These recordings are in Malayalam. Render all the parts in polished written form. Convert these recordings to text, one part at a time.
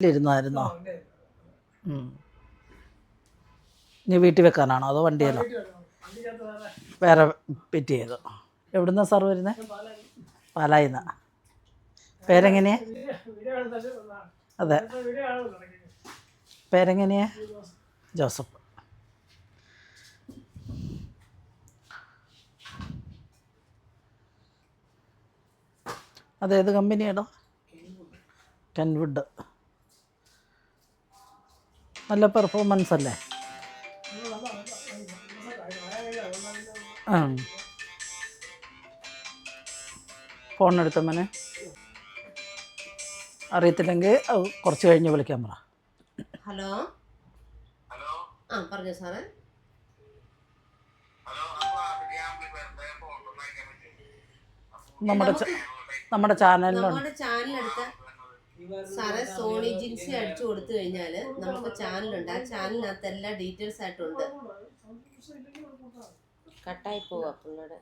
ഇരുന്നായിരുന്നോ? നീ വീട്ടിൽ വെക്കാനാണോ അതോ വണ്ടിയാണോ? വേറെ ഫിറ്റ് ചെയ്തു. എവിടുന്നാ സാർ വരുന്നത്? പാലായിന്ന. പേരെങ്ങനെയാ? അതെ, പേരെങ്ങനെയാ? ജോസഫ്. അതേത് കമ്പനിയാണോ? കെൻവുഡ്. നല്ല പെർഫോമൻസ് അല്ലേ? ആ, ഫോൺ എടുത്ത മോനെ. അറിയത്തില്ലെങ്കിൽ കുറച്ച് കഴിഞ്ഞ് വിളിക്കാൻ പറ. ഹലോ. ആ പറഞ്ഞോ സാറേ. നമ്മുടെ ചാനലിലുണ്ട്. നമ്മുടെ ചാനലെടുത്ത് സാറേ സോണി ജിൻസി അടിച്ചു കൊടുത്തു കഴിഞ്ഞാൽ നമുക്ക് ചാനലുണ്ട്. ആ ചാനലിനകത്ത് എല്ലാ ഡീറ്റെയിൽസ് ആയിട്ടുണ്ട്. കട്ടായി പോവാ പിള്ളേടെ.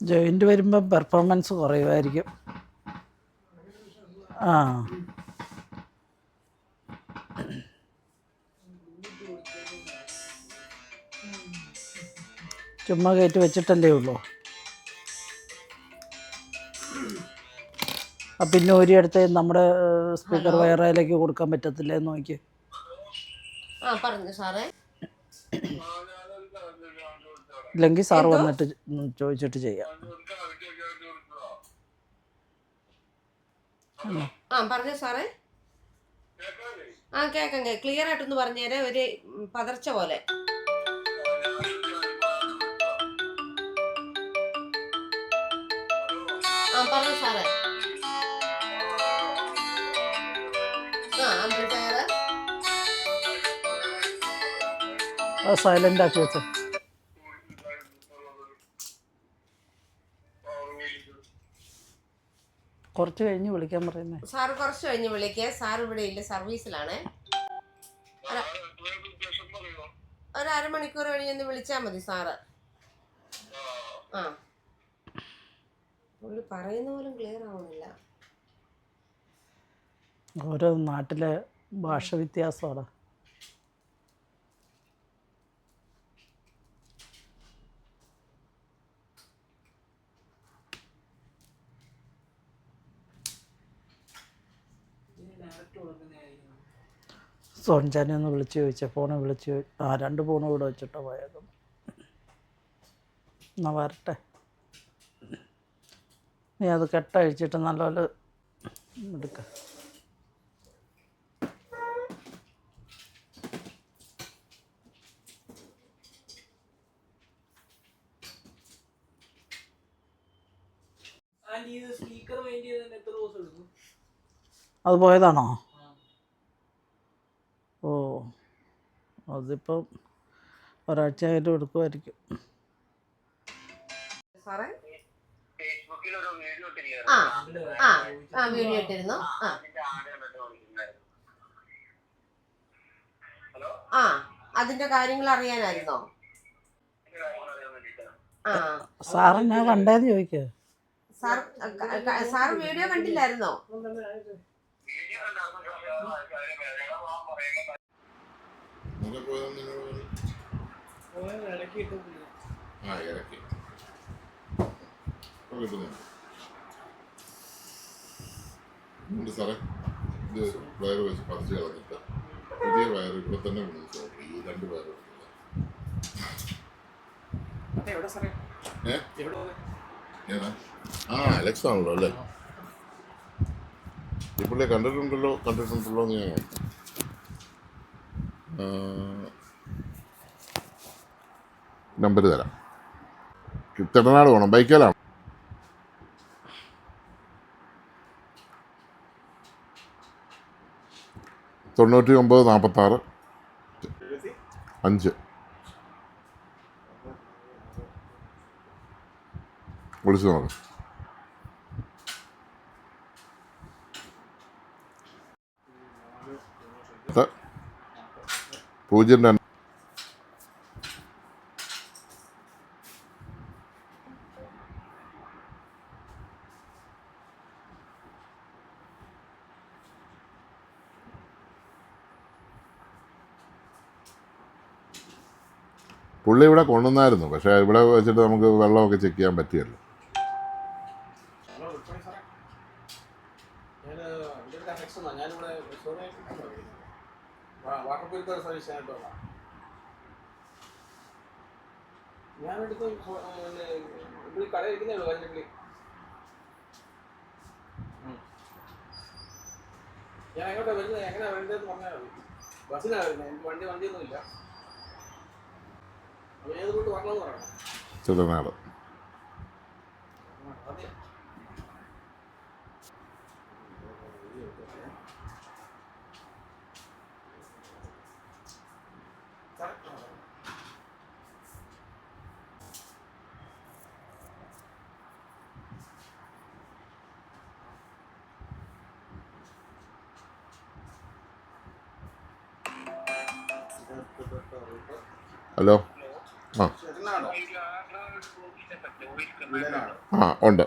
ജോയിൻ്റ് വരുമ്പോൾ പെർഫോമൻസ് കുറയുമായിരിക്കും. ആ, ചുമ്മാ കയറ്റി വെച്ചിട്ടല്ലേ ഉള്ളൂ. പിന്നെ ഒരിടത്ത് നമ്മുടെ സ്പീക്കർ വയറിലേക്ക് കൊടുക്കാൻ പറ്റത്തില്ലേ എന്ന് നോക്കി. ഇല്ലെങ്കിൽ സാറ് വന്നിട്ട് ചോദിച്ചിട്ട് ചെയ്യാം. പറഞ്ഞോ സാറേ. ആ കേക്കാം. ക്ലിയർ ആയിട്ടൊന്ന് പറഞ്ഞേരെ. ഒരു പതർച്ച പോലെ. പറഞ്ഞോ സാറേ. സൈലന്റ് ആക്കി വെച്ച. കുറച്ച് കഴിഞ്ഞ് വിളിക്കാൻ പറയുന്നേ. സാറ് കുറച്ച് കഴിഞ്ഞ് വിളിക്കുക. സാർ ഇവിടെ ഇല്ല, സർവീസിലാണ്. ഒരു അരമണിക്കൂർ കഴിഞ്ഞൊന്ന് വിളിച്ചാൽ മതി സാറ്. ആ, പുള്ളി പറയുന്ന പോലും ക്ലിയർ ആവുന്നില്ല. ഓരോ നാട്ടിലെ ഭാഷ വ്യത്യാസമാണ്. സോൺചാനെ ഒന്ന് വിളിച്ച് ചോദിച്ചാൽ ഫോണ് വിളിച്ച് 2 ഫോണും ഇവിടെ വെച്ചിട്ടോ പോയേക്കും. എന്നാ വരട്ടെ. നീ അത് കെട്ടഴിച്ചിട്ട് നല്ലപോലെ എടുക്ക. അത് പോയതാണോ? ഓ, അതിപ്പം ഒരാഴ്ചയായിട്ട് എടുക്കുമായിരിക്കും. വീഡിയോ ഇട്ടിരുന്നു. അതിന്റെ കാര്യങ്ങൾ അറിയാനായിരുന്നോ? സാറ് ഞാൻ കണ്ടേന്ന് ചോദിക്കുക. സാർ വീഡിയോ കണ്ടില്ലായിരുന്നോ? സാറേ, ഇത് വയറ് വെച്ച് പറിച്ച് കളഞ്ഞിട്ട് പുതിയ വയറ് ഇവിടെ തന്നെ വിളിച്ചു. ഈ 2 വയറ് ഏതാ? അലക്സ് ആണല്ലോ അല്ലേ? ഈ പുള്ളിയെ കണ്ടിട്ടുണ്ടല്ലോ എന്ന് ഞാൻ നമ്പർ തരാം. തിടനാട് പോകണം. ബൈക്കേലാണ്. $99 46 5. വിളിച്ചു നോക്കാം. പൂജ്യം 2 പുള്ളി ഇവിടെ കൊണ്ടുവന്നായിരുന്നു. പക്ഷേ ഇവിടെ വെച്ചിട്ട് നമുക്ക് വെള്ളമൊക്കെ ചെക്ക് ചെയ്യാൻ പറ്റിയല്ലോ. ഞാനെടുത്ത് ഇവിടെ കടയിരിക്കുന്നേ ഉള്ളൂ. കഴിഞ്ഞിട്ട് ഞാൻ എങ്ങോട്ടാ വരുന്നത്, എങ്ങനെയാ വരുന്നതെന്ന് പറഞ്ഞാൽ മതി. ബസ്സിനാണ് വരുന്നത്. എനിക്ക് വണ്ടിയൊന്നുമില്ല. ഏത് റൂട്ട് വരണമെന്ന് പറയണം. ചെറുനാട് ഹലോ. ഉണ്ട്.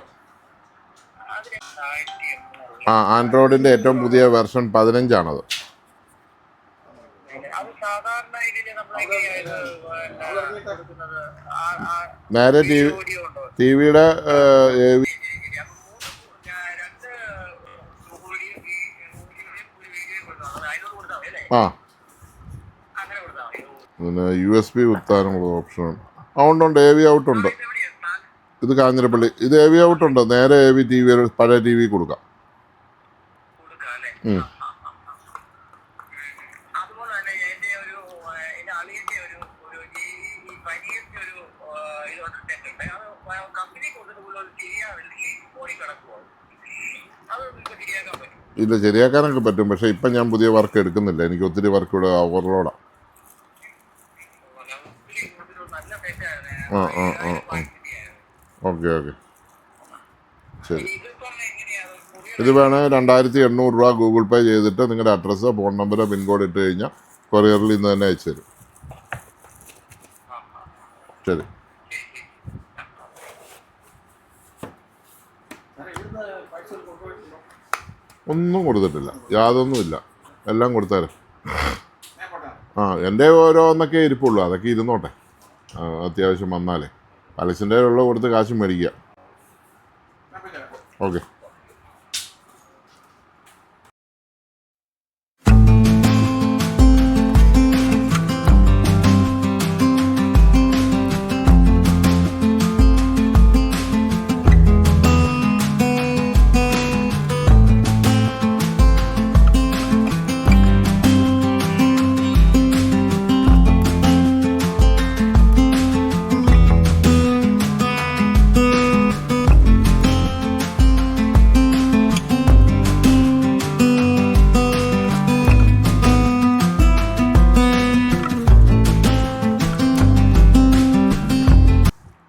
ആൻഡ്രോയിഡിൻ്റെ ഏറ്റവും പുതിയ വെർഷൻ 15 നേരെ ടി വിയുടെ പിന്നെ USB കുത്താനുള്ള ഓപ്ഷൻ ഉണ്ട്. AV ഔട്ടുണ്ട്. ഇത് കാഞ്ഞിരപ്പള്ളി. ഇത് AV ഔട്ടുണ്ട്. നേരെ AV TV പഴയ TV കൊടുക്കാം. ഇല്ല, ശരിയാക്കാനൊക്കെ പറ്റും. പക്ഷേ ഇപ്പം ഞാൻ പുതിയ വർക്ക് എടുക്കുന്നില്ല. എനിക്ക് ഒത്തിരി വർക്ക് ഇവിടെ ഓവർലോഡാണ്. ഓക്കെ ശരി. ഇത് വേണേൽ 2800 രൂപ ഗൂഗിൾ പേ ചെയ്തിട്ട് നിങ്ങളുടെ അഡ്രസ്സോ ഫോൺ നമ്പറോ പിൻകോഡ് ഇട്ട് കഴിഞ്ഞാൽ കൊറിയറിൽ ഇന്ന് തന്നെ അയച്ചു തരും. ശരി. ഒന്നും കൊടുത്തിട്ടില്ല. യാതൊന്നുമില്ല. എല്ലാം കൊടുത്തേരെ. എൻ്റെ ഓരോന്നൊക്കെ ഇരിപ്പുള്ളൂ. അതൊക്കെ ഇരുന്നോട്ടെ. അത്യാവശ്യം വന്നാലേ അലക്സിൻ്റെ ഉള്ള കൊടുത്ത് കാശും മേടിക്കുക. ഓക്കെ.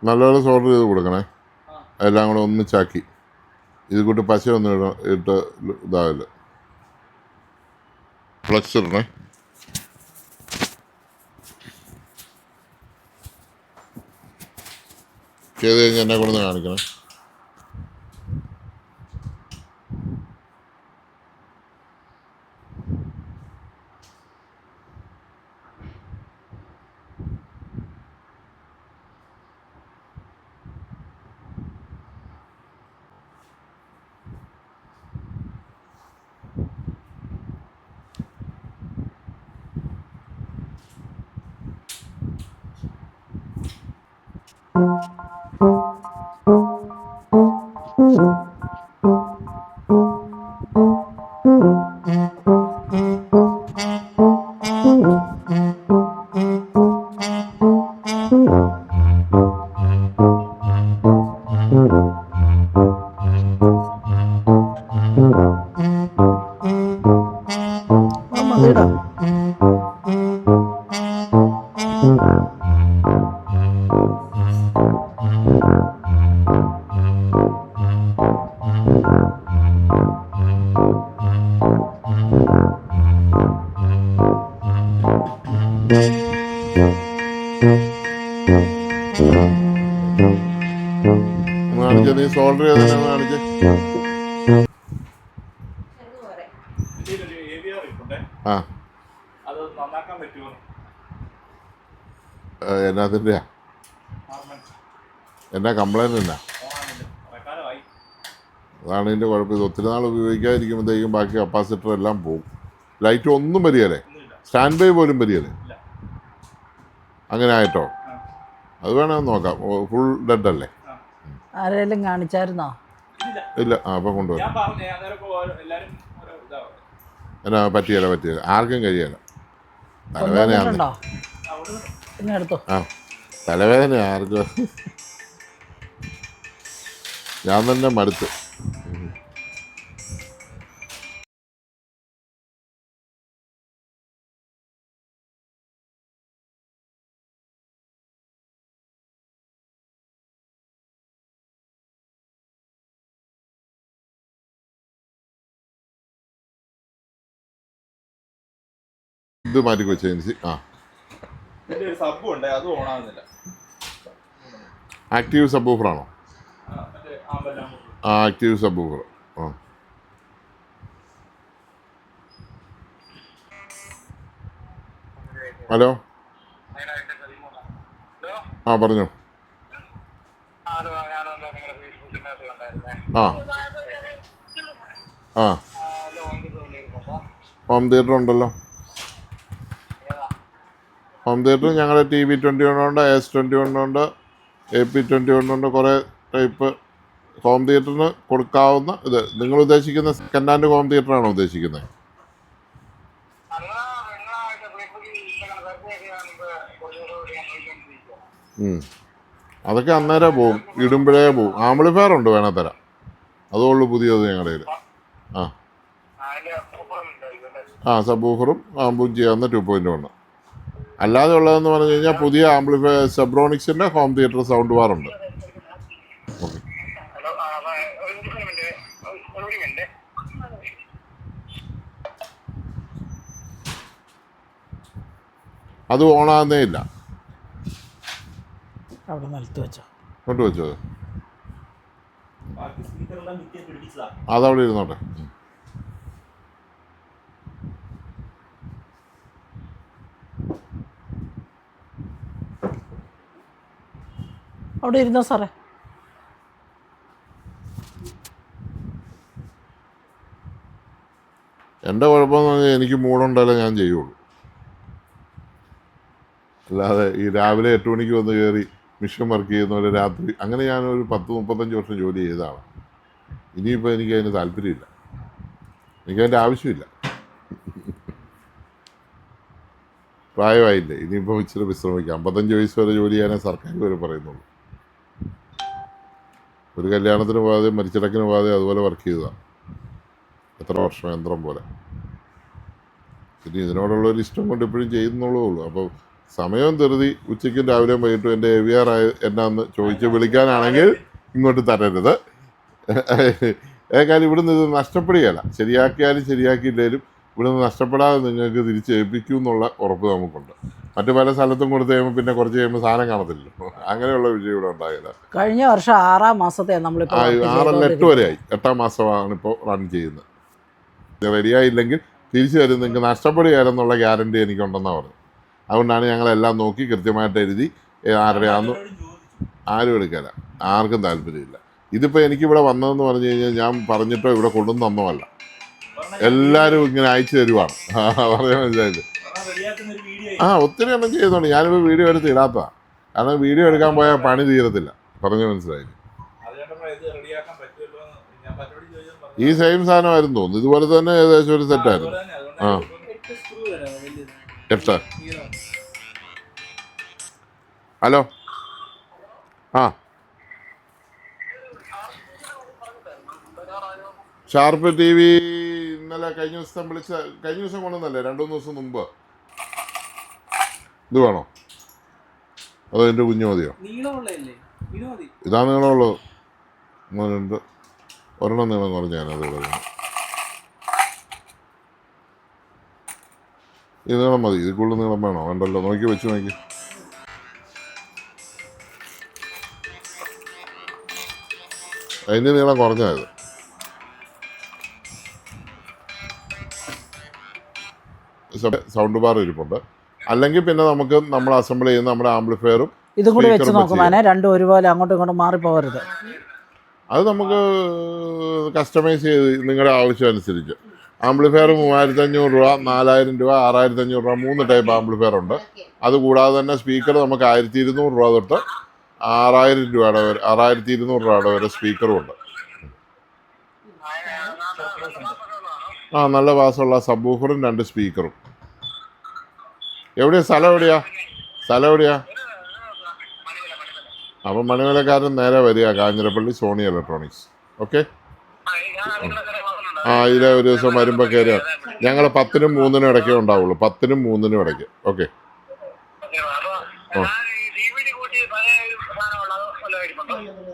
നല്ലപോലെ ഓർഡർ ചെയ്ത് കൊടുക്കണേ. എല്ലാം കൂടെ ഒന്നിച്ചാക്കി. ഇത് കൂട്ട് പശയൊന്നും ഇട്ട് ഇതാവില്ല. ഫ്ലക്സ് ഇടണേ. ചെയ്ത് കഴിഞ്ഞ് എന്നെ കൊണ്ടൊന്ന് കാണിക്കണേ. മതിടാ. ഒന്ന് കാണിച്ചേ, നീ സോൾഡർ ചെയ്തതിനാന്ന് കാണിച്ചേ. ആ എന്നാത്തിൻ്റെയാ? എന്നാ കംപ്ലൈൻറ്റ് എന്നാ? അതാണ് ഇതിൻ്റെ കുഴപ്പം. ഇത് ഒത്തിരി നാൾ ഉപയോഗിക്കാതിരിക്കുമ്പോഴത്തേക്കും ബാക്കി കപ്പാസിറ്റർ എല്ലാം പോകും. ലൈറ്റ് ഒന്നും വരികയല്ലേ, സ്റ്റാൻഡ് ബൈ പോലും വരികയല്ലേ? അങ്ങനെ ആയിട്ടോ? അത് വേണമെന്ന് നോക്കാം. ഫുൾ ഡെഡ് അല്ലേ? ആരെങ്കിലും കാണിച്ചായിരുന്നോ? ഇല്ല. ആ അപ്പം കൊണ്ടുവരാം. എന്നാ പറ്റിയല്ല, ആർക്കും കഴിയല. തലവേദനയാണ്. പിന്നെ എടുത്തോ. ആ തലവേദന ആർക്കും. ഞാൻ തന്നെ മടുത്ത്. ഇത് മാറ്റി വെച്ച് ആ ആക്റ്റീവ് സബ് ഊഫറാണോ? ആ ആക്റ്റീവ് സബ് ഊഫർ. ആ ഹലോ. ആ പറഞ്ഞോ. ആ ആ ഹോം തിയേറ്റർ ഉണ്ടല്ലോ. ഹോം തിയേറ്റർ ഞങ്ങളുടെ TV21 ഉണ്ട്, AS21 ഉണ്ട്, AP21 ഉണ്ട്. കുറേ ടൈപ്പ് ഹോം തിയേറ്ററിന് കൊടുക്കാവുന്ന ഇത്. നിങ്ങൾ ഉദ്ദേശിക്കുന്ന സെക്കൻഡ് ഹാൻഡ് ഹോം തിയേറ്ററാണോ ഉദ്ദേശിക്കുന്നത്? അതൊക്കെ അന്നേരം പോവും, ഇടുമ്പോഴേ പോവും. ആംപ്ലിഫയർ ഉണ്ട്, വേണേ തരാം. അതുള്ളൂ പുതിയത് ഞങ്ങളുടെ കയ്യിൽ. ആ ആ സബ് ഊഫറും ആമ്പും ചെയ്യാവുന്ന 2.1. അല്ലാതെ ഉള്ളതെന്ന് പറഞ്ഞു കഴിഞ്ഞാൽ പുതിയ ആംപ്ലിഫയർ സെബ്രോണിക്സിൻ്റെ ഹോം തിയേറ്റർ സൗണ്ട് ബാർ ഉണ്ട്. ഓക്കെ. അത് ഓണാകുന്നേ ഇല്ല. അവിടെ നിലത്ത് വെച്ചോ. കൊണ്ട് വെച്ചോ. അതവിടെ ഇരുന്നോട്ടെ. അവിടെ ഇരുന്നോ സാറേ. എൻ്റെ കുഴപ്പമെന്ന് പറഞ്ഞാൽ എനിക്ക് മൂടുണ്ടല്ലോ ഞാൻ ചെയ്യുള്ളൂ. അല്ലാതെ ഈ രാവിലെ 8 മണിക്ക് വന്ന് കയറി മിഷൻ വർക്ക് ചെയ്യുന്ന പോലെ രാത്രി അങ്ങനെ ഞാനൊരു 10-35 വർഷം ജോലി ചെയ്തതാണ്. ഇനിയിപ്പോൾ എനിക്ക് അതിന് താല്പര്യമില്ല, എനിക്കതിൻ്റെ ആവശ്യമില്ല. പ്രായമായില്ലേ, ഇനിയിപ്പോൾ ഇച്ചിരി വിശ്രമിക്കാം. 55 വയസ്സ് വരെ ജോലി ചെയ്യാനേ സർക്കാർ വരെ പറയുന്നുള്ളൂ. ഒരു കല്യാണത്തിന് പോകാതെ മരിച്ചിടക്കിന് പോകാതെ അതുപോലെ വർക്ക് ചെയ്തതാണ് എത്ര വർഷം, യന്ത്രം പോലെ. ഇനി ഇതിനോടുള്ളൊരു ഇഷ്ടം കൊണ്ട് ഇപ്പോഴും ചെയ്യുന്നുള്ളൂ. അപ്പോൾ സമയം ധൃതി ഉച്ചയ്ക്കും രാവിലെയും വൈകിട്ടും എൻ്റെ AVR എന്നാന്ന് ചോദിച്ച് വിളിക്കാനാണെങ്കിൽ ഇങ്ങോട്ട് തരരുത്. കാര്യം ഇവിടുന്ന് ഇത് നഷ്ടപ്പെടുകയല്ല. ശരിയാക്കിയാലും ശരിയാക്കിയില്ലേലും ഇവിടുന്ന് നഷ്ടപ്പെടാതെ നിങ്ങൾക്ക് തിരിച്ച് ഏൽപ്പിക്കും എന്നുള്ള ഉറപ്പ് നമുക്കുണ്ട്. മറ്റു പല സ്ഥലത്തും കൊടുത്ത് കഴിയുമ്പോൾ പിന്നെ കുറച്ച് കഴിയുമ്പോൾ സാധനം കാണത്തില്ലല്ലോ. അങ്ങനെയുള്ള വിജയം ഇവിടെ ഉണ്ടാകില്ല. കഴിഞ്ഞ വർഷം 6 മാസത്തെ 8 വരെയായി. 8ാം മാസമാണ് ഇപ്പോൾ റൺ ചെയ്യുന്നത്. റെഡിയായില്ലെങ്കിൽ തിരിച്ചു തരും, നിങ്ങൾക്ക് നഷ്ടപ്പെടുകയാലെന്നുള്ള ഗ്യാരണ്ടി എനിക്കുണ്ടെന്നാണ് പറഞ്ഞത്. അതുകൊണ്ടാണ് ഞങ്ങളെല്ലാം നോക്കി കൃത്യമായിട്ട് എഴുതി ആരുടെയാണെന്ന് ആരും എടുക്കില്ല, ആർക്കും താല്പര്യമില്ല. ഇതിപ്പോൾ എനിക്കിവിടെ വന്നതെന്ന് പറഞ്ഞു കഴിഞ്ഞാൽ ഞാൻ പറഞ്ഞിട്ടോ ഇവിടെ കൊണ്ടുവന്ന് തന്നതല്ല, എല്ലാവരും ഇങ്ങനെ അയച്ചു തരുവാണ്. പറയാൻ മനസ്സിലായില്ലേ? ഒത്തിരി എണ്ണം ചെയ്യുന്നുണ്ട്. ഞാനിപ്പോൾ വീഡിയോ എടുത്ത് ഇടാത്തതാണ്. കാരണം വീഡിയോ എടുക്കാൻ പോയാൽ പണി തീരത്തില്ല. പറഞ്ഞു മനസ്സിലായില്ലേ? ഈ സെയിം സാധനമായിരുന്നു തോന്നുന്നു. ഇതുപോലെ തന്നെ ഏകദേശം ഒരു സെറ്റായിരുന്നു. 8. ഹലോ. ഷാർപ്പ് TV ഇന്നലെ കഴിഞ്ഞ ദിവസം കൊണ്ടുവന്നല്ലേ, 2-3 ദിവസം മുമ്പ്. ഇത് വേണോ അതോ എൻ്റെ കുഞ്ഞു മതിയോ? ഇതാ നീളമുള്ളത്. 2 ഒരെണ്ണം നീളം കുറഞ്ഞ ഞാനത് ഇവിടെ. ഈ നീളം മതി. ഇതിൽ കൂടുതൽ നീളം വേണോ? വേണ്ടല്ലോ. നോക്കി വെച്ച് നോക്കി. അതിൻ്റെ നീളം കുറഞ്ഞത്. സൗണ്ട് ബാർ ഇരിപ്പുണ്ട്. അല്ലെങ്കിൽ പിന്നെ നമുക്ക് നമ്മൾ അസംബിൾ ചെയ്യുന്ന നമ്മുടെ ആംപ്ലിഫയറും ഇതും കൂടി വെച്ച് സ്പീക്കറും നോക്കുമ്പോൾ രണ്ടും ഒരുപോലെ അങ്ങോട്ടും ഇങ്ങോട്ടും മാറിപ്പോകരുത്. അത് നമുക്ക് കസ്റ്റമൈസ് ചെയ്ത് നിങ്ങളുടെ ആവശ്യം അനുസരിച്ച്. ആംപ്ലിഫയർ 3500 രൂപ, 4000 രൂപ, 6500 രൂപ, 3 ടൈപ്പ് ആംപ്ലിഫയർ ഉണ്ട്. അതുകൂടാതെ തന്നെ സ്പീക്കർ നമുക്ക് 1200 രൂപ തൊട്ട് 6000 രൂപയുടെ വരെ 6200 രൂപയുടെ വരെ സ്പീക്കറും ഉണ്ട്. നല്ല ബാസുള്ള സബ്വൂഫറും 2 സ്പീക്കറും. എവിടെയാ സ്ഥലം? എവിടെയാ? അപ്പം മണിമലക്കാരൻ നേരെ വരിക, കാഞ്ഞിരപ്പള്ളി സോണി ഇലക്ട്രോണിക്സ്. ഓക്കെ. ഇതിലെ ഒരു ദിവസം വരുമ്പോൾ കയറിയ ഞങ്ങൾ 10-നും 3-നും ഇടയ്ക്കേ ഉണ്ടാവുള്ളൂ. 10-നും 3-നും ഇടയ്ക്ക്. ഓക്കെ.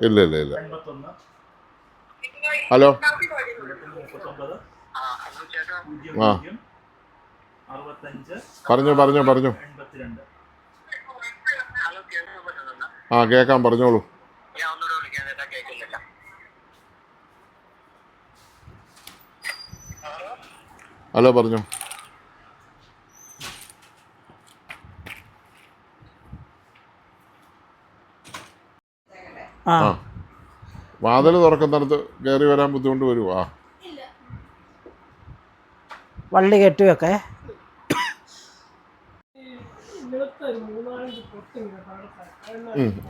ഇല്ല. ഹലോ. പറഞ്ഞു. കേൾക്കാം, പറഞ്ഞോളൂ. ഹലോ, പറഞ്ഞു. വാതിൽ തുറക്കുന്നിടത്ത് കയറി വരാൻ ബുദ്ധിമുട്ട് വരുവാ. വള്ളി കെട്ടിയൊക്കെ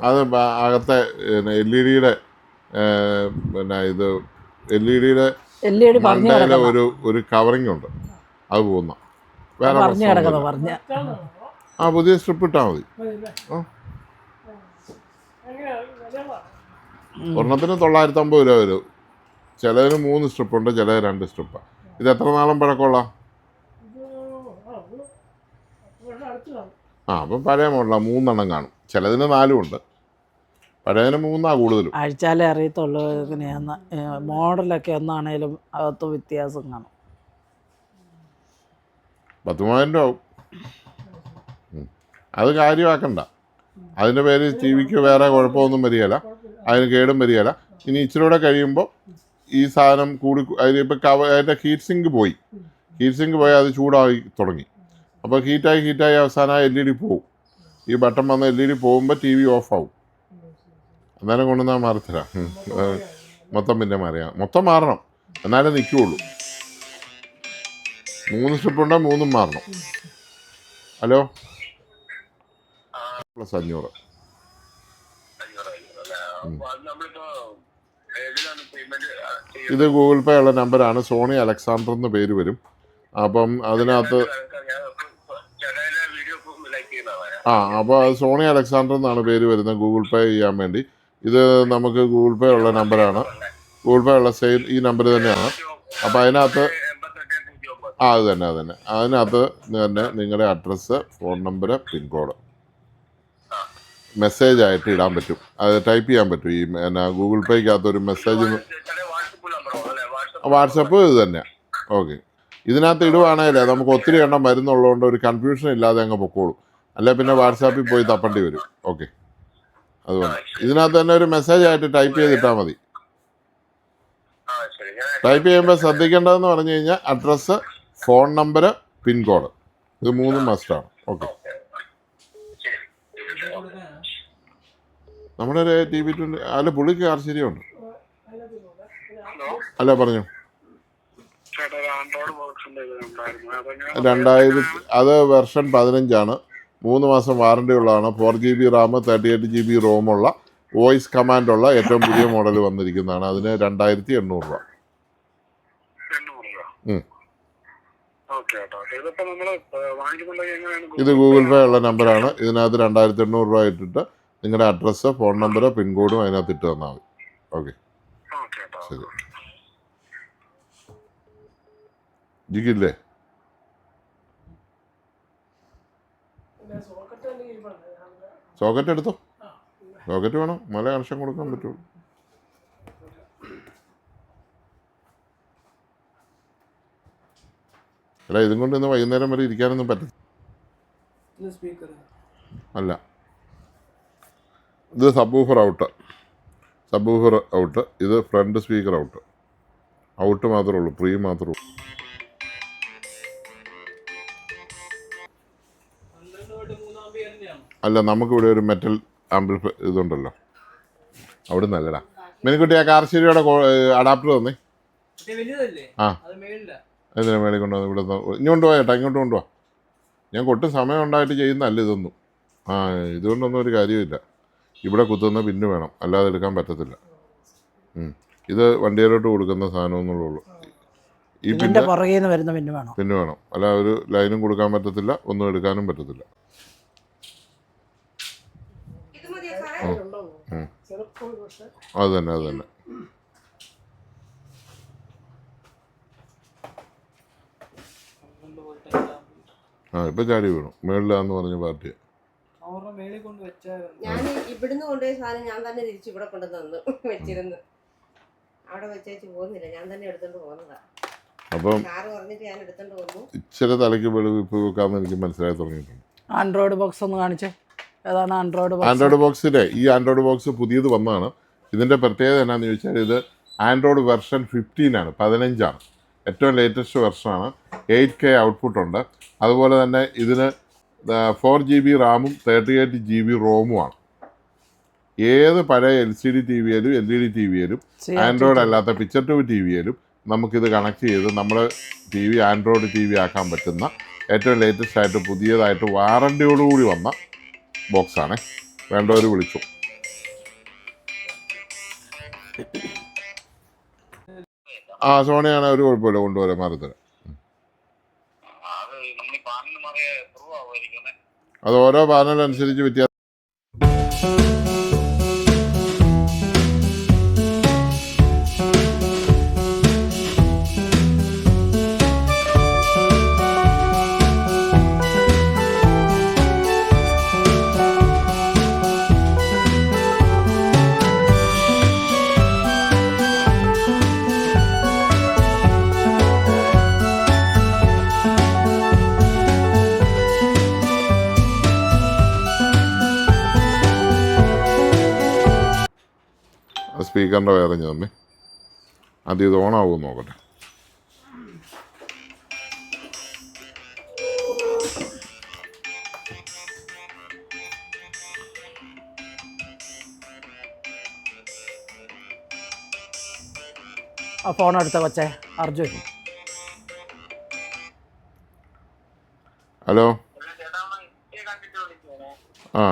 അത് അകത്തെ LED-യുടെ പിന്നെ ഇത് LED-യുടെ മണ്ടയിലെ ഒരു കവറിങ് ഉണ്ട്. അത് പോകുന്ന വേറെ പുതിയ സ്ട്രിപ്പ് ഇട്ടാൽ മതി. ഒരെണ്ണത്തിന് 950 രൂപ വരും. ചിലതിന് 3 സ്ട്രിപ്പുണ്ട്, ചിലത് 2 സ്ട്രിപ്പാണ്. ഇത് എത്ര നാളും പഴക്കമുള്ള? അപ്പം പഴയ മോഡലാണ്. 3 എണ്ണം കാണും. ചിലതിന് 4 ഉണ്ട്. പഴയതിന് 3 കൂടുതലും. അഴിച്ചാലേ അറിയത്തുള്ളൂ എങ്ങനെയാന്ന്. മോഡലൊക്കെ ഒന്നാണേലും അകത്ത് വ്യത്യാസം കാണും. 10,000 രൂപ ആവും. അത് കാര്യമാക്കണ്ട. അതിൻ്റെ പേര് TV-ക്ക് വേറെ കുഴപ്പമൊന്നും വരികയില്ല, അതിന് കേടും വരികയില്ല. ഇനി ഇച്ചിരി കൂടെ കഴിയുമ്പോൾ ഈ സാധനം കൂടി അതിലിപ്പോൾ അതിൻ്റെ ഹീറ്റ് സിങ്ക് പോയി അത് ചൂടായി തുടങ്ങി. അപ്പോൾ ഹീറ്റായി അവസാനം LED പോവും. ഈ ബട്ടൺ വന്ന LED പോകുമ്പോൾ TV ഓഫ് ആവും. അന്നേരം കൊണ്ടുവന്നാൽ മാറിത്തരാം. മൊത്തം പിന്നെ മൊത്തം മാറണം, എന്നാലേ നിൽക്കുകയുള്ളൂ. 3 സ്ട്രിപ്പുണ്ട്, 3ഉം മാറണം. ഹലോ. +500. ഇത് ഗൂഗിൾ പേ ഉള്ള നമ്പറാണ്. സോണി അലക്സാണ്ടർ എന്ന് പേര് വരും. അപ്പം അതിനകത്ത് അപ്പോൾ അത് സോണി അലക്സാണ്ടർ എന്നാണ് പേര് വരുന്നത് ഗൂഗിൾ പേ ചെയ്യാൻ വേണ്ടി. ഇത് നമുക്ക് ഗൂഗിൾ പേ ഉള്ള നമ്പറാണ്. ഗൂഗിൾ പേ ഉള്ള സെയിം ഈ നമ്പർ തന്നെയാണ്. അപ്പോൾ അതിനകത്ത് അത് തന്നെ അതിനകത്ത് തന്നെ നിങ്ങളുടെ address, phone number, pincode message ആയിട്ട് ഇടാൻ പറ്റും. അത് ടൈപ്പ് ചെയ്യാൻ പറ്റും. ഈ ഗൂഗിൾ പേക്കകത്ത് ഒരു മെസ്സേജ്, വാട്സപ്പ് ഇത് തന്നെയാണ്. ഓക്കെ. ഇതിനകത്ത് ഇടുവാണെങ്കിൽ നമുക്ക് ഒത്തിരി എണ്ണം വരുന്നുള്ളതുകൊണ്ട് ഒരു കൺഫ്യൂഷൻ ഇല്ലാതെ അങ്ങ് പൊക്കോളും. അല്ലെ പിന്നെ വാട്സാപ്പിൽ പോയി തപ്പേണ്ടി വരും. ഓക്കെ. അതുകൊണ്ട് ഇതിനകത്ത് തന്നെ ഒരു മെസ്സേജ് ആയിട്ട് ടൈപ്പ് ചെയ്തിട്ടാൽ മതി. ടൈപ്പ് ചെയ്യുമ്പോൾ ശ്രദ്ധിക്കേണ്ടതെന്ന് പറഞ്ഞു കഴിഞ്ഞാൽ അഡ്രസ്സ്, ഫോൺ നമ്പർ, പിൻകോഡ്, ഇത് 3 മസ്റ്റാണ്. ഓക്കെ. നമ്മുടെ ഒരു TV20 അല്ല പുള്ളിക്ക് കാർശരിയുണ്ട്. അല്ല പറഞ്ഞു. 2000 അത് വെർഷൻ 15 3 മാസം വാറണ്ടി ഉള്ളതാണ്. 4GB റാം, 38GB റോമുള്ള വോയിസ് കമാൻഡുള്ള ഏറ്റവും പുതിയ മോഡൽ വന്നിരിക്കുന്നതാണ്. അതിന് 2800 രൂപ. ഇത് ഗൂഗിൾ പേ ഉള്ള നമ്പറാണ്. ഇതിനകത്ത് 2800 രൂപ ഇട്ടിട്ട് നിങ്ങളുടെ അഡ്രസ്സ്, ഫോൺ നമ്പർ, പിൻകോഡും അതിനകത്ത് ഇട്ട് തന്നാൽ മതി. ഓക്കെ. ശരി. ജിക്കില്ലേ? സോക്കറ്റ് എടുത്തോ. സോക്കറ്റ് വേണം, മല കണക്ഷൻ കൊടുക്കാൻ പറ്റുള്ളൂ. അല്ല, ഇതും കൊണ്ട് ഇന്ന് വൈകുന്നേരം വരെ ഇരിക്കാനൊന്നും പറ്റില്ല. അല്ല, ഇത് സബ്വൂഫർ ഔട്ട്. സബ്വൂഫർ ഔട്ട്, ഇത് ഫ്രണ്ട് സ്പീക്കർ ഔട്ട്. ഔട്ട് മാത്രമേ ഉള്ളൂ, പ്രീ മാത്രമേ ഉള്ളൂ. 3 ആമ്പിയർ തന്നെയാണ്. അല്ല, നമുക്കിവിടെ ഒരു മെറ്റൽ ആംപ്ലിഫൈ ഇതുണ്ടല്ലോ, അവിടെ നല്ലടാ. മെനിക്കുട്ടി ആ കാർശേരിയുടെ അഡാപ്റ്റർ തന്നേ. മറ്റേ വലുതല്ലേ? ആ, അത് മേളില്ല. എന്തിനാ മേളിൽ കൊണ്ടുവന്ന് ഇവിടെ ഇങ്ങോട്ട് പോയേട്ടാ, ഇങ്ങോട്ട് കൊണ്ടുപോവാ. ഞാൻ കൊട്ടും സമയം ഉണ്ടായിട്ട് ചെയ്യുന്നതല്ല ഇതൊന്നും. ആ, ഇതുകൊണ്ടൊന്നും ഒരു കാര്യമില്ല. ഇവിടെ കുത്തുന്ന പിന്ന് വേണം, അല്ലാതെ എടുക്കാൻ പറ്റത്തില്ല. ഇത് വണ്ടിയിലോട്ട് കൊടുക്കുന്ന സാധനം എന്നുള്ളൂ. ഈ ഇതിന്റെ പുറകിൽ നിന്ന് വരുന്ന പിന്നെ വേണം, അല്ല ഒരു ലൈനും കൊടുക്കാൻ പറ്റത്തില്ല, ഒന്നും എടുക്കാനും പറ്റത്തില്ല. അത് തന്നെ, അത് തന്നെ. ആ, ഇപ്പൊ ചാടി വീണു, മേളിലാന്ന് പറഞ്ഞ പാർട്ടി. ഞാൻ ഇവിടുന്ന് കൊണ്ടുപോയ സാധനം ഞാൻ തന്നെ തിരിച്ചു ഇവിടെ കൊണ്ടുവന്നു വെച്ചിരുന്നു. അവിടെ വെച്ചേച്ച് പോകുന്നില്ല, ഞാൻ തന്നെ എടുത്തോണ്ട് പോകുന്നതാ. അപ്പം കാറ് പറഞ്ഞിട്ട് ഞാൻ എടുത്തോണ്ട് പോകുന്നു. ഇച്ചിരി തലയ്ക്ക് വെളിവിപ്പ് വെക്കാമെന്ന് എനിക്ക് മനസ്സിലായി തുടങ്ങിയിട്ടുണ്ട്. ആൻഡ്രോയിഡ് ബോക്സ് ഒന്ന് കാണിച്ചേ. ഏതാണ് ആൻഡ്രോയിഡ് ബോക്സ്? ആൻഡ്രോയിഡ് ബോക്സിലെ ഈ ആൻഡ്രോയിഡ് ബോക്സ് പുതിയത് വന്നതാണ്. ഇതിൻ്റെ പ്രത്യേകത എന്നാന്ന് ചോദിച്ചാൽ ഇത് ആൻഡ്രോയിഡ് വെർഷൻ 15 ആണ്, 15 ഏറ്റവും ലേറ്റസ്റ്റ് വെർഷനാണ്. 8K ഔട്ട്പുട്ട് ഉണ്ട്. അതുപോലെ തന്നെ ഇതിന് 4GB റാമും 38GB റോമുമാണ്. ഏത് പഴയ LCD TV യിലും LED TV യിലും ആൻഡ്രോയിഡ് അല്ലാത്ത പിക്ചർ ട്യൂബ് TV യിലും നമുക്കിത് കണക്ട് ചെയ്ത് നമ്മുടെ TV ആൻഡ്രോയിഡ് TV ആക്കാൻ പറ്റുന്ന ഏറ്റവും ലേറ്റസ്റ്റ് ആയിട്ട് പുതിയതായിട്ട് വാറണ്ടിയോടുകൂടി വന്ന ബോക്സാണ്. വേണ്ടവർ വിളിച്ചു. ആ, സോണിയാണ്, ഒരു കുഴപ്പമില്ല, കൊണ്ടുവരാൻ മാറി തരാം. അത് ഓരോ പാനൽ അനുസരിച്ച് വ്യത്യാസം. സ്പീക്കറിൻ്റെ വയറിഞ്ഞ് തന്നെ ആദ്യം ഇത് ഓണാവുമെന്ന് നോക്കട്ടെ. ആ ഫോൺ എടുത്ത കൊച്ചേ അർജുൻ. ഹലോ. ആ,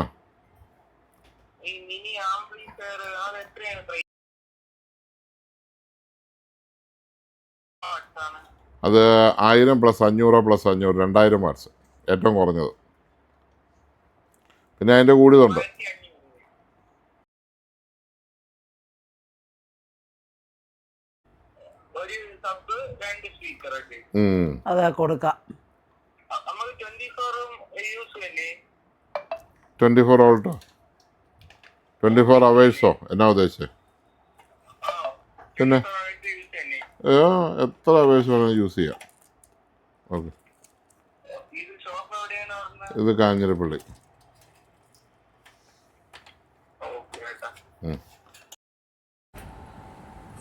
അത് 1000 + 500 + 500 2000 വാട്ട്സ് ഏറ്റവും കുറഞ്ഞത്. പിന്നെ അതിൻ്റെ കൂടുതലുണ്ട്. അതെ, കൊടുക്കാം. 24 വോൾട്ടോ 24 അവേഴ്സോ എന്നാ ഉദ്ദേശിച്ചത്? പിന്നെ എത്ര അവേഴ്സ് വേണമെങ്കിൽ യൂസ് ചെയ്യാം. ഓക്കെ, ഇത് കാഞ്ഞിരപ്പള്ളി.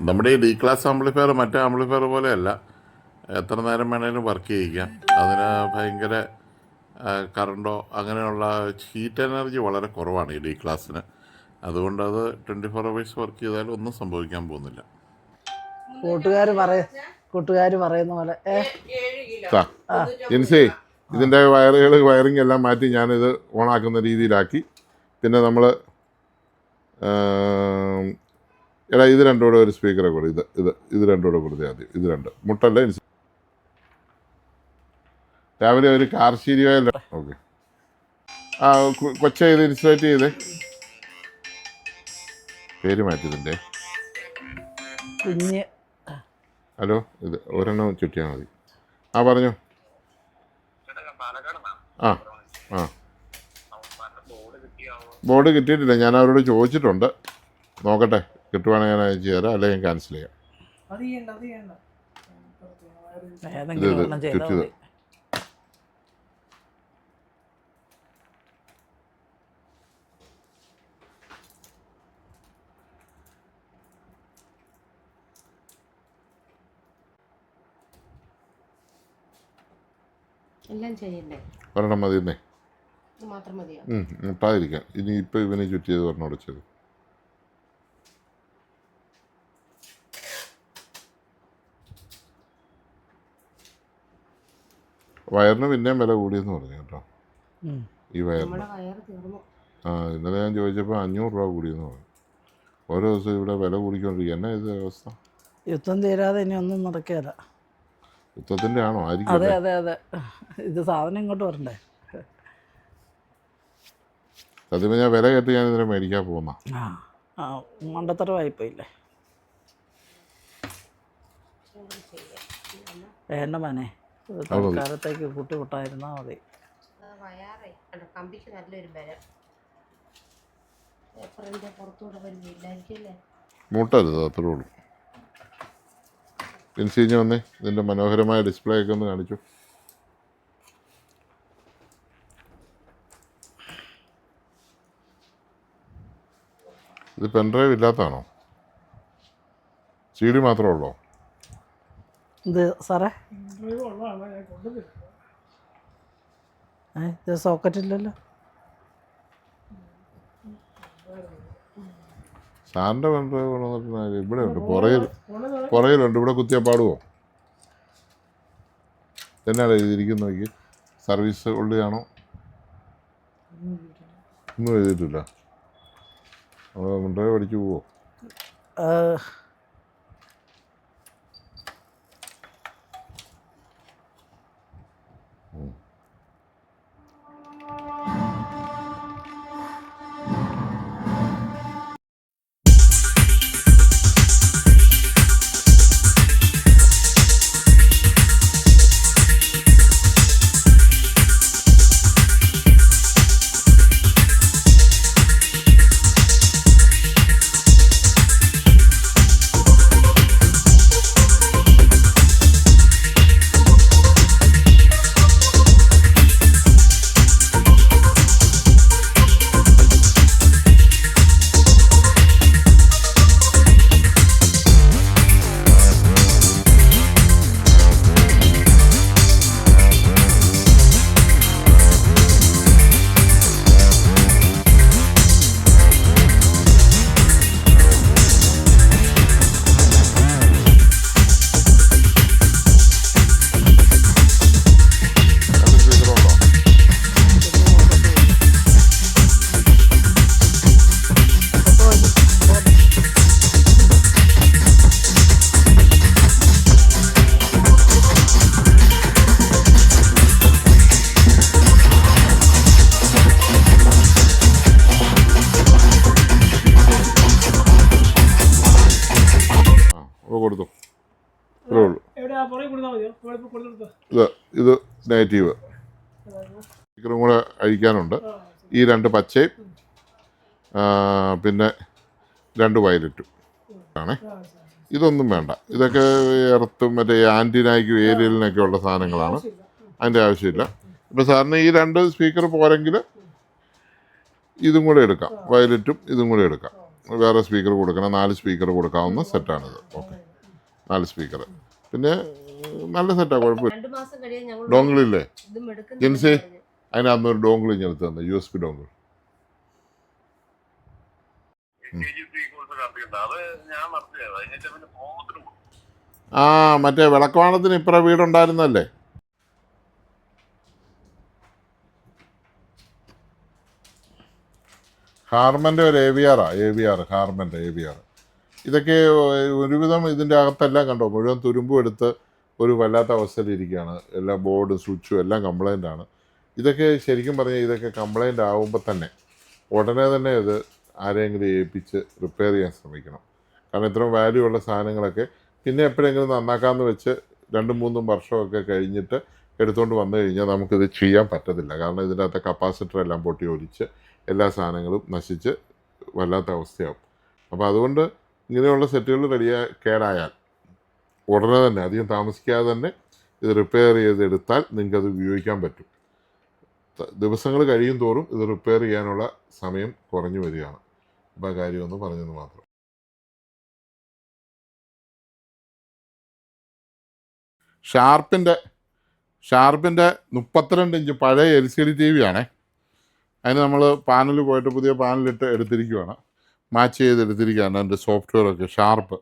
നമ്മുടെ ഈ ഡി ക്ലാസ് ആംപ്ലിഫയർ മറ്റേ ആംപ്ലിഫയർ പോലെയല്ല, എത്ര നേരം വേണേലും വർക്ക് ചെയ്യിക്കാം. അതിന് ഭയങ്കര കറണ്ടോ അങ്ങനെയുള്ള ഹീറ്റ് എനർജി വളരെ കുറവാണ് ഈ ഡി ക്ലാസ്സിന്. അതുകൊണ്ട് അത് 24 അവേഴ്സ് വർക്ക് ചെയ്താലും ഒന്നും സംഭവിക്കാൻ പോകുന്നില്ല. കൂട്ടുകാർ പറയുന്ന പോലെ ജിൻസി, ഇതിൻ്റെ വയറിംഗ് എല്ലാം മാറ്റി ഞാനിത് ഓണാക്കുന്ന രീതിയിലാക്കി. പിന്നെ നമ്മൾ എടാ ഇത് രണ്ടും കൂടെ ഒരു സ്പീക്കറെ കൂടെ ഇത് രണ്ടും കൂടെ കൊടുത്തേ ആദ്യം. ഇത് രണ്ട് മുട്ടല്ലേ രാവിലെ ഒരു കാർഷീരിയല്ല. ഓക്കെ, ആ കൊച്ച ഇത് ഇൻസ്റ്റലേറ്റ് ചെയ്തേ. പേര് മാറ്റിയതിൻ്റെ. ഹലോ, ഇത് ഒരെണ്ണം ചുറ്റിയാൽ മതി. ആ, പറഞ്ഞോ. ആ ആ ബോർഡ് കിട്ടിയിട്ടില്ല. ഞാൻ അവരോട് ചോദിച്ചിട്ടുണ്ട്, നോക്കട്ടെ. കിട്ടുവാണെങ്കിൽ ഞാൻ അയച്ചു തരാം, അല്ലെങ്കിൽ ഞാൻ ക്യാൻസൽ ചെയ്യാം. ചുറ്റിയത് എല്ലാം ചെയ്യണ്ടേ? ഒരെണ്ണം മതിയെന്നേ. ഇത് മാത്രം മതിയോ? മുട്ടാതിരിക്കാൻ. ഇനി ഇപ്പോൾ ഇവനെ ചുറ്റിയത് ഒരെണ്ണം ഉടച്ചത്. വയറിന് പിന്നെയും വില കൂടിയെന്ന് പറഞ്ഞു കേട്ടോ ഈ വയറിന്. നമ്മുടെ വയറ് തീർന്നു. ഇന്നലെ ഞാൻ ചോദിച്ചപ്പോൾ 500 രൂപ കൂടിയെന്ന് പറഞ്ഞു. ഓരോ ദിവസവും ഇവിടെ വില കൂടിക്കൊണ്ടിരിക്കുക. എന്നാ ഇത് അവസ്ഥ? യുദ്ധം തീരാതെ ഇനി ഒന്നും നടക്കുകയില്ല. യുദ്ധത്തിൻ്റെ ആണോ? ആയിരിക്കും. അതെ അതെ അതെ, ഇത് സാധനം ഇങ്ങോട്ട് വരണ്ടേ. സത്യം ഞാൻ വില കയറ്റി ഞാൻ ഇതിനെ മേടിക്കാൻ പോകുന്ന മണ്ടത്തരമായിപ്പോയില്ലേ. വേണ്ട മോനെ, തൽക്കാലത്തേക്ക് കുട്ടി വിട്ടായിരുന്നാൽ മതി. കമ്പിക്ക് നല്ലൊരു ബലം. പേപ്പറിന്റെ പുറത്തൂടെ വരുന്നില്ലായിരിക്കല്ലേ? മൂട്ടരുത്, അത്രേ ഉള്ളൂ. പിൻസിഞ്ഞ് വന്നേ, ഇതിൻ്റെ മനോഹരമായ ഡിസ്പ്ലേ ഒക്കെ ഒന്ന് കാണിച്ചു. ഇത് പെൻഡ്രൈവ് ഇല്ലാത്തതാണോ? CD മാത്രമേ ഉള്ളോ? ഇത് സാറേ ഇത് സോക്കറ്റില്ലല്ലോ. സാറിൻ്റെ പെൻഡ്രൈവ് കൊണ്ടുവന്നിട്ട് ഇവിടെ ഉണ്ട്, പുറകിലുണ്ട്. ഇവിടെ കുത്തിയാൽ പാടുവോ? എന്നാണ് എഴുതിയിരിക്കുന്നത് നോക്കി. സർവീസ് ഉള്ളിയാണോ? ഒന്നും എഴുതിയിട്ടില്ല. നമ്മൾ പെൻഡ്രൈവ് അടിച്ചു പോവോ? കൊടുത്തു. ഇത്രേ ഉള്ളൂ. ഇത് നെഗറ്റീവ് സ്പീക്കറും കൂടെ അഴിക്കാനുണ്ട്. ഈ 2 പച്ചയും പിന്നെ 2 വയലറ്റും ആണേ. ഇതൊന്നും വേണ്ട. ഇതൊക്കെ എർത്തും മറ്റേ ആൻറ്റിനായ്ക്കും ഏരിയലിനൊക്കെ ഉള്ള സാധനങ്ങളാണ്. അതിൻ്റെ ആവശ്യമില്ല. ഇപ്പോൾ സാറിന് ഈ 2 സ്പീക്കർ പോരെങ്കിൽ ഇതും കൂടെ എടുക്കാം. വയലറ്റും ഇതും കൂടെ എടുക്കാം. വേറെ സ്പീക്കർ കൊടുക്കണം. 4 സ്പീക്കർ കൊടുക്കാവുന്ന സെറ്റാണിത്. Okay, 4 speaker. പിന്നെ നല്ല സെറ്റാണ്, കുഴപ്പമില്ല. ഡോങ്കിളില്ലേ ജിൻസി? അതിനകത്തൊരു ഡോങ്കിൾ ഇങ്ങനത്തെ തന്നെ, USB ഡോങ്കിൾ. മറ്റേ വിളക്കുവാണത്തിന് ഇപ്പറ വീടുണ്ടായിരുന്നല്ലേ? ഹാർമൻ്റെ ഒരു AVR ഹാർമൻ്റെ AVR. ഇതൊക്കെ ഒരുവിധം ഇതിൻ്റെ അകത്തെല്ലാം കണ്ടോ, മുഴുവൻ തുരുമ്പും എടുത്ത് ഒരു വല്ലാത്ത അവസ്ഥയിലിരിക്കുകയാണ്. എല്ലാ ബോർഡും സ്വിച്ചും എല്ലാം കംപ്ലൈൻ്റ് ആണ്. ഇതൊക്കെ ശരിക്കും പറഞ്ഞാൽ ഇതൊക്കെ കംപ്ലൈൻ്റ് ആകുമ്പോൾ തന്നെ ഉടനെ തന്നെ ഇത് ആരെങ്കിലും ഏൽപ്പിച്ച് റിപ്പയർ ചെയ്യാൻ ശ്രമിക്കണം. കാരണം ഇത്രയും വാല്യൂ ഉള്ള സാധനങ്ങളൊക്കെ പിന്നെ എപ്പോഴെങ്കിലും നന്നാക്കാമെന്ന് വെച്ച് 2-3 വർഷമൊക്കെ കഴിഞ്ഞിട്ട് എടുത്തുകൊണ്ട് വന്നു കഴിഞ്ഞാൽ നമുക്കിത് ചെയ്യാൻ പറ്റത്തില്ല. കാരണം ഇതിൻ്റെ അകത്തെ കപ്പാസിറ്റർ എല്ലാം പൊട്ടി ഒലിച്ച് എല്ലാ സാധനങ്ങളും നശിച്ച് വല്ലാത്ത അവസ്ഥയാവും. അപ്പോൾ അതുകൊണ്ട് ഇങ്ങനെയുള്ള സെറ്റുകൾ കേടായാൽ ഉടനെ തന്നെ, അധികം താമസിക്കാതെ തന്നെ ഇത് റിപ്പയർ ചെയ്തെടുത്താൽ നിങ്ങൾക്കത് ഉപയോഗിക്കാൻ പറ്റും. ദിവസങ്ങൾ കഴിയും തോറും ഇത് റിപ്പയർ ചെയ്യാനുള്ള സമയം കുറഞ്ഞു വരികയാണ്. അപ്പോൾ ആ കാര്യമൊന്ന് പറഞ്ഞെന്ന് മാത്രം. ഷാർപ്പിൻ്റെ ഷാർപ്പിൻ്റെ 32 ഇഞ്ച് പഴയ LCD TV ആണേ. അതിന് നമ്മൾ പാനൽ പോയിട്ട് പുതിയ പാനലിട്ട് എടുത്തിരിക്കുകയാണ്, മാച്ച് ചെയ്ത് എടുത്തിരിക്കുകയാണ്. അതിൻ്റെ സോഫ്റ്റ്വെയറൊക്കെ ഷാർപ്പ്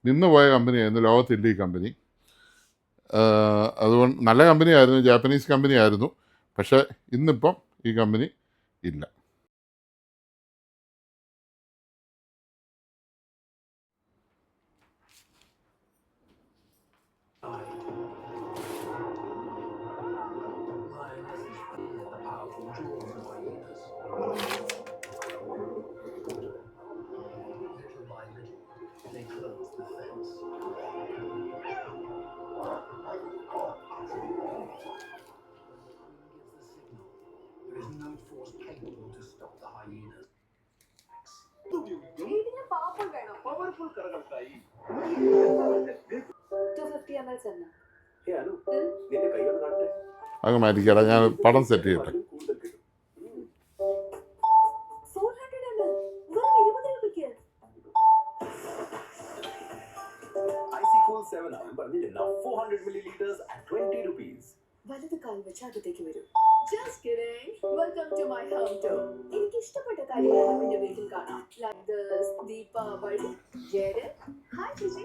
നിന്ന് പോയ കമ്പനിയായിരുന്നു, ലോകത്തില്ല ഈ കമ്പനി. അതുകൊണ്ട് നല്ല കമ്പനിയായിരുന്നു, ജാപ്പനീസ് കമ്പനിയായിരുന്നു. പക്ഷേ ഇന്നിപ്പം ഈ കമ്പനി ഇല്ല. അങ്ങ് മാറ്റിക്കടാ, ഞാൻ പടം സെറ്റ് ചെയ്യട്ടെ. വലത് കാൽ വെച്ച് അകത്തേക്ക് വരും. Just kidding. Welcome to my home tour. എനിക്ക് ഇഷ്ടപ്പെട്ട കാര്യങ്ങൾ എന്റെ വീട്ടിൽ കാണാം. Like this, ദീപാവലി, ജെരൻ, hi ചേച്ചി,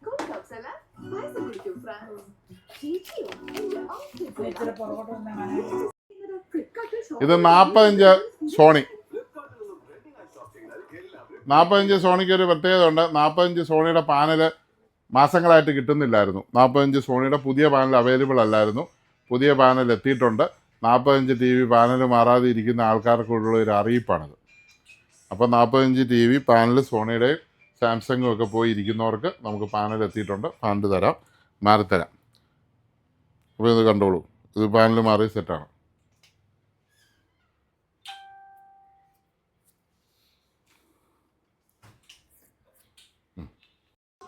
cool cup salad, പായസം കുടിക്കും friends. ചേച്ചിയോ എന്റെ outfit ഇത് 40 സോണി. 40 സോണിക്ക് ഒരു പ്രത്യേകത ഉണ്ട്. 40 സോണിയുടെ പാനൽ മാസങ്ങളായിട്ട് കിട്ടുന്നില്ലായിരുന്നു. 40 സോണിയുടെ പുതിയ പാനൽ അവൈലബിൾ അല്ലായിരുന്നു. പുതിയ പാനൽ എത്തിയിട്ടുണ്ട്. 40 TV പാനൽ മാറാതെ ഇരിക്കുന്ന ആൾക്കാർക്കുള്ള ഒരു അറിയിപ്പാണിത്. അപ്പോൾ 40 TV പാനൽ സോണിയുടെയും സാംസങ്ങും ഒക്കെ പോയി ഇരിക്കുന്നവർക്ക് നമുക്ക് പാനൽ എത്തിയിട്ടുണ്ട്. പാനൽ തരാം, മാറിത്തരാം. അപ്പോൾ ഇത് കണ്ടോളൂ, ഇത് പാനൽ മാറി സെറ്റാണ്.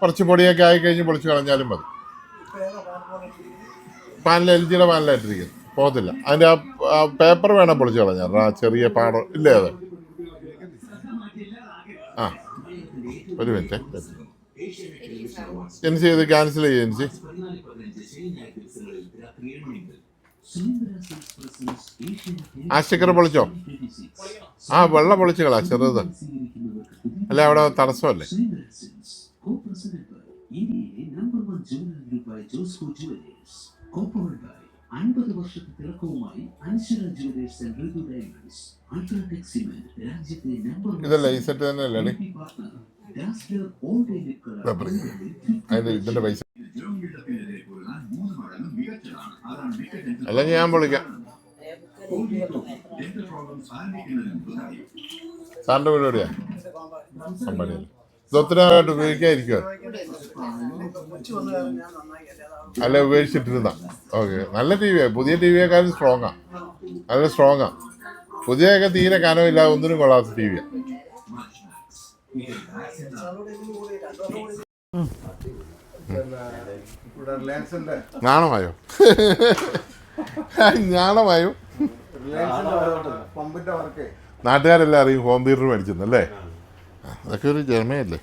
കുറച്ച് പൊടിയൊക്കെ ആയിക്കഴിഞ്ഞ് പൊളിച്ച് കളഞ്ഞാലും മതി. പാനൽ LGയുടെ പാനലായിട്ടിരിക്കുന്നു, പോകത്തില്ല. അതിൻ്റെ ആ പേപ്പർ വേണം പൊളിച്ച് കളഞ്ഞാൽ, ആ ചെറിയ പാടം ഇല്ലേ അത്. ആ ഒരു മിനിറ്റ് ജെൻസി, ഇത് ക്യാൻസൽ ചെയ്യും ജെൻസി. ആ സ്റ്റിക്കർ പൊളിച്ചോ? ആ വെള്ളം പൊളിച്ച് കളാ, ചെറുത് അല്ല, അവിടെ തടസ്സമല്ലേ. ഇതല്ല ഈ സെറ്റ് തന്നെ അല്ലേ? അതിന്റെ ഇതിന്റെ പൈസ അല്ലെങ്കിൽ ഞാൻ പൊളിക്കാം. സാറിന്റെ വീട് എവിടെയാ? അമ്പടിയല്ലേ. ഇത് ഒത്തിരി നാളായിട്ട് ഉപയോഗിക്കാതിരിക്കുമോ? അല്ല, ഉപയോഗിച്ചിട്ടിരുന്ന. ഓക്കെ, നല്ല TV യാണ്. പുതിയ TV യെക്കാളും സ്ട്രോങ്ങാ, നല്ല സ്ട്രോങ്ങാ. പുതിയൊക്കെ തീരെ കനമില്ല, ഒന്നിനും കൊള്ളാത്ത TV യാണ്. നാണമായോ? ഞാണമായോ? നാട്ടുകാരെല്ലാം അറിയും ഹോം തിയേറ്റർ മേടിച്ചെന്നല്ലേ. അതൊക്കെ ഒരു ജന്മയല്ലേ.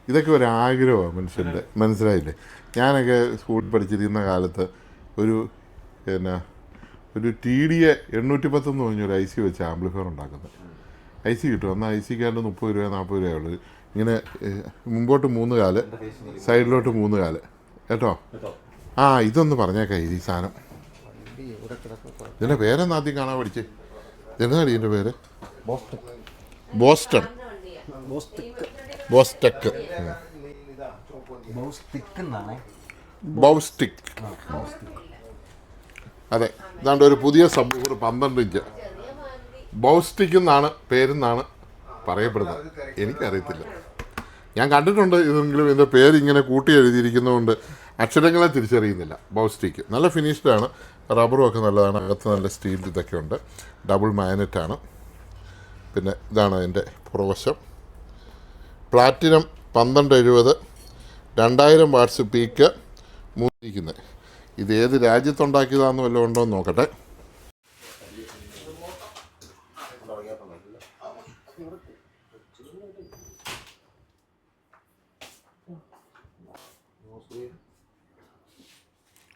ഇതൊക്കെ ഒരു ആഗ്രഹമാണ് മനുഷ്യൻ്റെ, മനസ്സിലായില്ലേ? ഞാനൊക്കെ സ്കൂളിൽ പഠിച്ചിരിക്കുന്ന കാലത്ത് ഒരു TDA 810 എന്ന് പറഞ്ഞൊരു IC വെച്ച് ആംപ്ലിഫയർ ഉണ്ടാക്കുന്നത്. IC കിട്ടും. എന്നാൽ ICക്കാണ്ട് 30 രൂപ 40 രൂപയുള്ളത്. ഇങ്ങനെ മുമ്പോട്ട് 3 കാല്, സൈഡിലോട്ട് 3 കാല് കേട്ടോ. ആ ഇതൊന്ന് പറഞ്ഞേക്കാം, ഈ സാധനം ഇതിൻ്റെ പേരെന്ന് ആദ്യം കാണാൻ പഠിച്ചേ. എന്താടി ഇതിൻ്റെ പേര്? ബോസ്റ്റൺ, ബോസ്റ്റെക്ക്, ബൗസ്റ്റിക്. അതെ, ഇതാണ്ട് ഒരു പുതിയ സബ് 12 ഇഞ്ച് ബൗസ്റ്റിക് എന്നാണ് പേരെന്നാണ് പറയപ്പെടുന്നത്. എനിക്കറിയത്തില്ല, ഞാൻ കണ്ടിട്ടുണ്ട് ഇതെങ്കിലും. ഇതിൻ്റെ പേര് ഇങ്ങനെ കൂട്ടി എഴുതിയിരിക്കുന്നതുകൊണ്ട് അക്ഷരങ്ങളെ തിരിച്ചറിയുന്നില്ല. ബൗസ്റ്റിക്ക് നല്ല ഫിനിഷ്ഡാണ്, റബ്ബറും ഒക്കെ നല്ലതാണ്, അകത്ത് നല്ല സ്റ്റീൽ ഇതൊക്കെ ഉണ്ട്, ഡബിൾ മാഗ്നറ്റാണ്. പിന്നെ ഇതാണ് അതിൻ്റെ പുറവശം. പ്ലാറ്റിനം 1270, 2000 വാട്ട്സ് പീക്ക് മൂന്നിരിക്കുന്നത്. ഇത് ഏത് രാജ്യത്തുണ്ടാക്കിയതാണെന്ന് വല്ലതും ഉണ്ടോ എന്ന് നോക്കട്ടെ.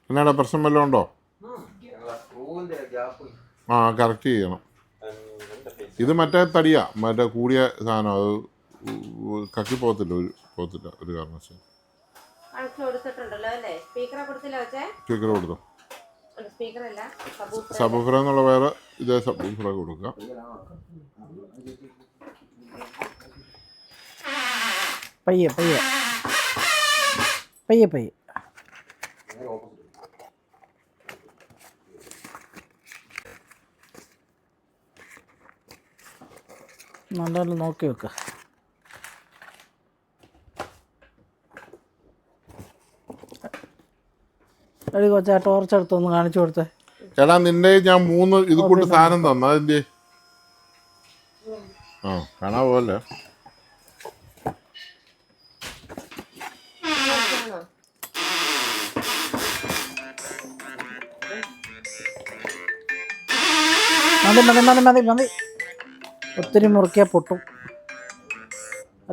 എന്നാടാ പ്രശ്നം വല്ലതും ഉണ്ടോ? സ്ക്രൂവിന്റെ ഗ്യാപ്പ് ആ കറക്റ്റ് ചെയ്യണം. ഇത് മറ്റേ തടിയാ, മറ്റേ കൂടിയ സാധനം, അത് കക്കി പോകത്തില്ല, ഒരു കാരണവശാലും. കൊടുത്തിട്ടുണ്ടല്ലോ അല്ലേ? സ്പീക്കറെ കൊടുത്തില്ല വെച്ചേ? സ്പീക്കർ കൊടുത്തോ? സ്പീക്കറല്ല, സബൂഫർ എന്നുള്ള വേറെ ഇതേ സബൂഫർ കൊടുക്കുക. പയ്യെ പയ്യെ പയ്യെ പയ്യെ. നല്ലോണം നോക്കി വെക്ക. എടി കൊച്ചാ ടോർച്ച് എടുത്തൊന്ന് കാണിച്ചു കൊടുത്തേ. എടാ നിന്റെ ഞാൻ 3 ഇത് കൂട്ട് സാധനം തന്നു, അതിൻ്റെ ആ കാണാൻ പോലെ. മതി മതി മതി മതി മതി. ഒത്തിരി മുറുക്കിയാൽ പൊട്ടും.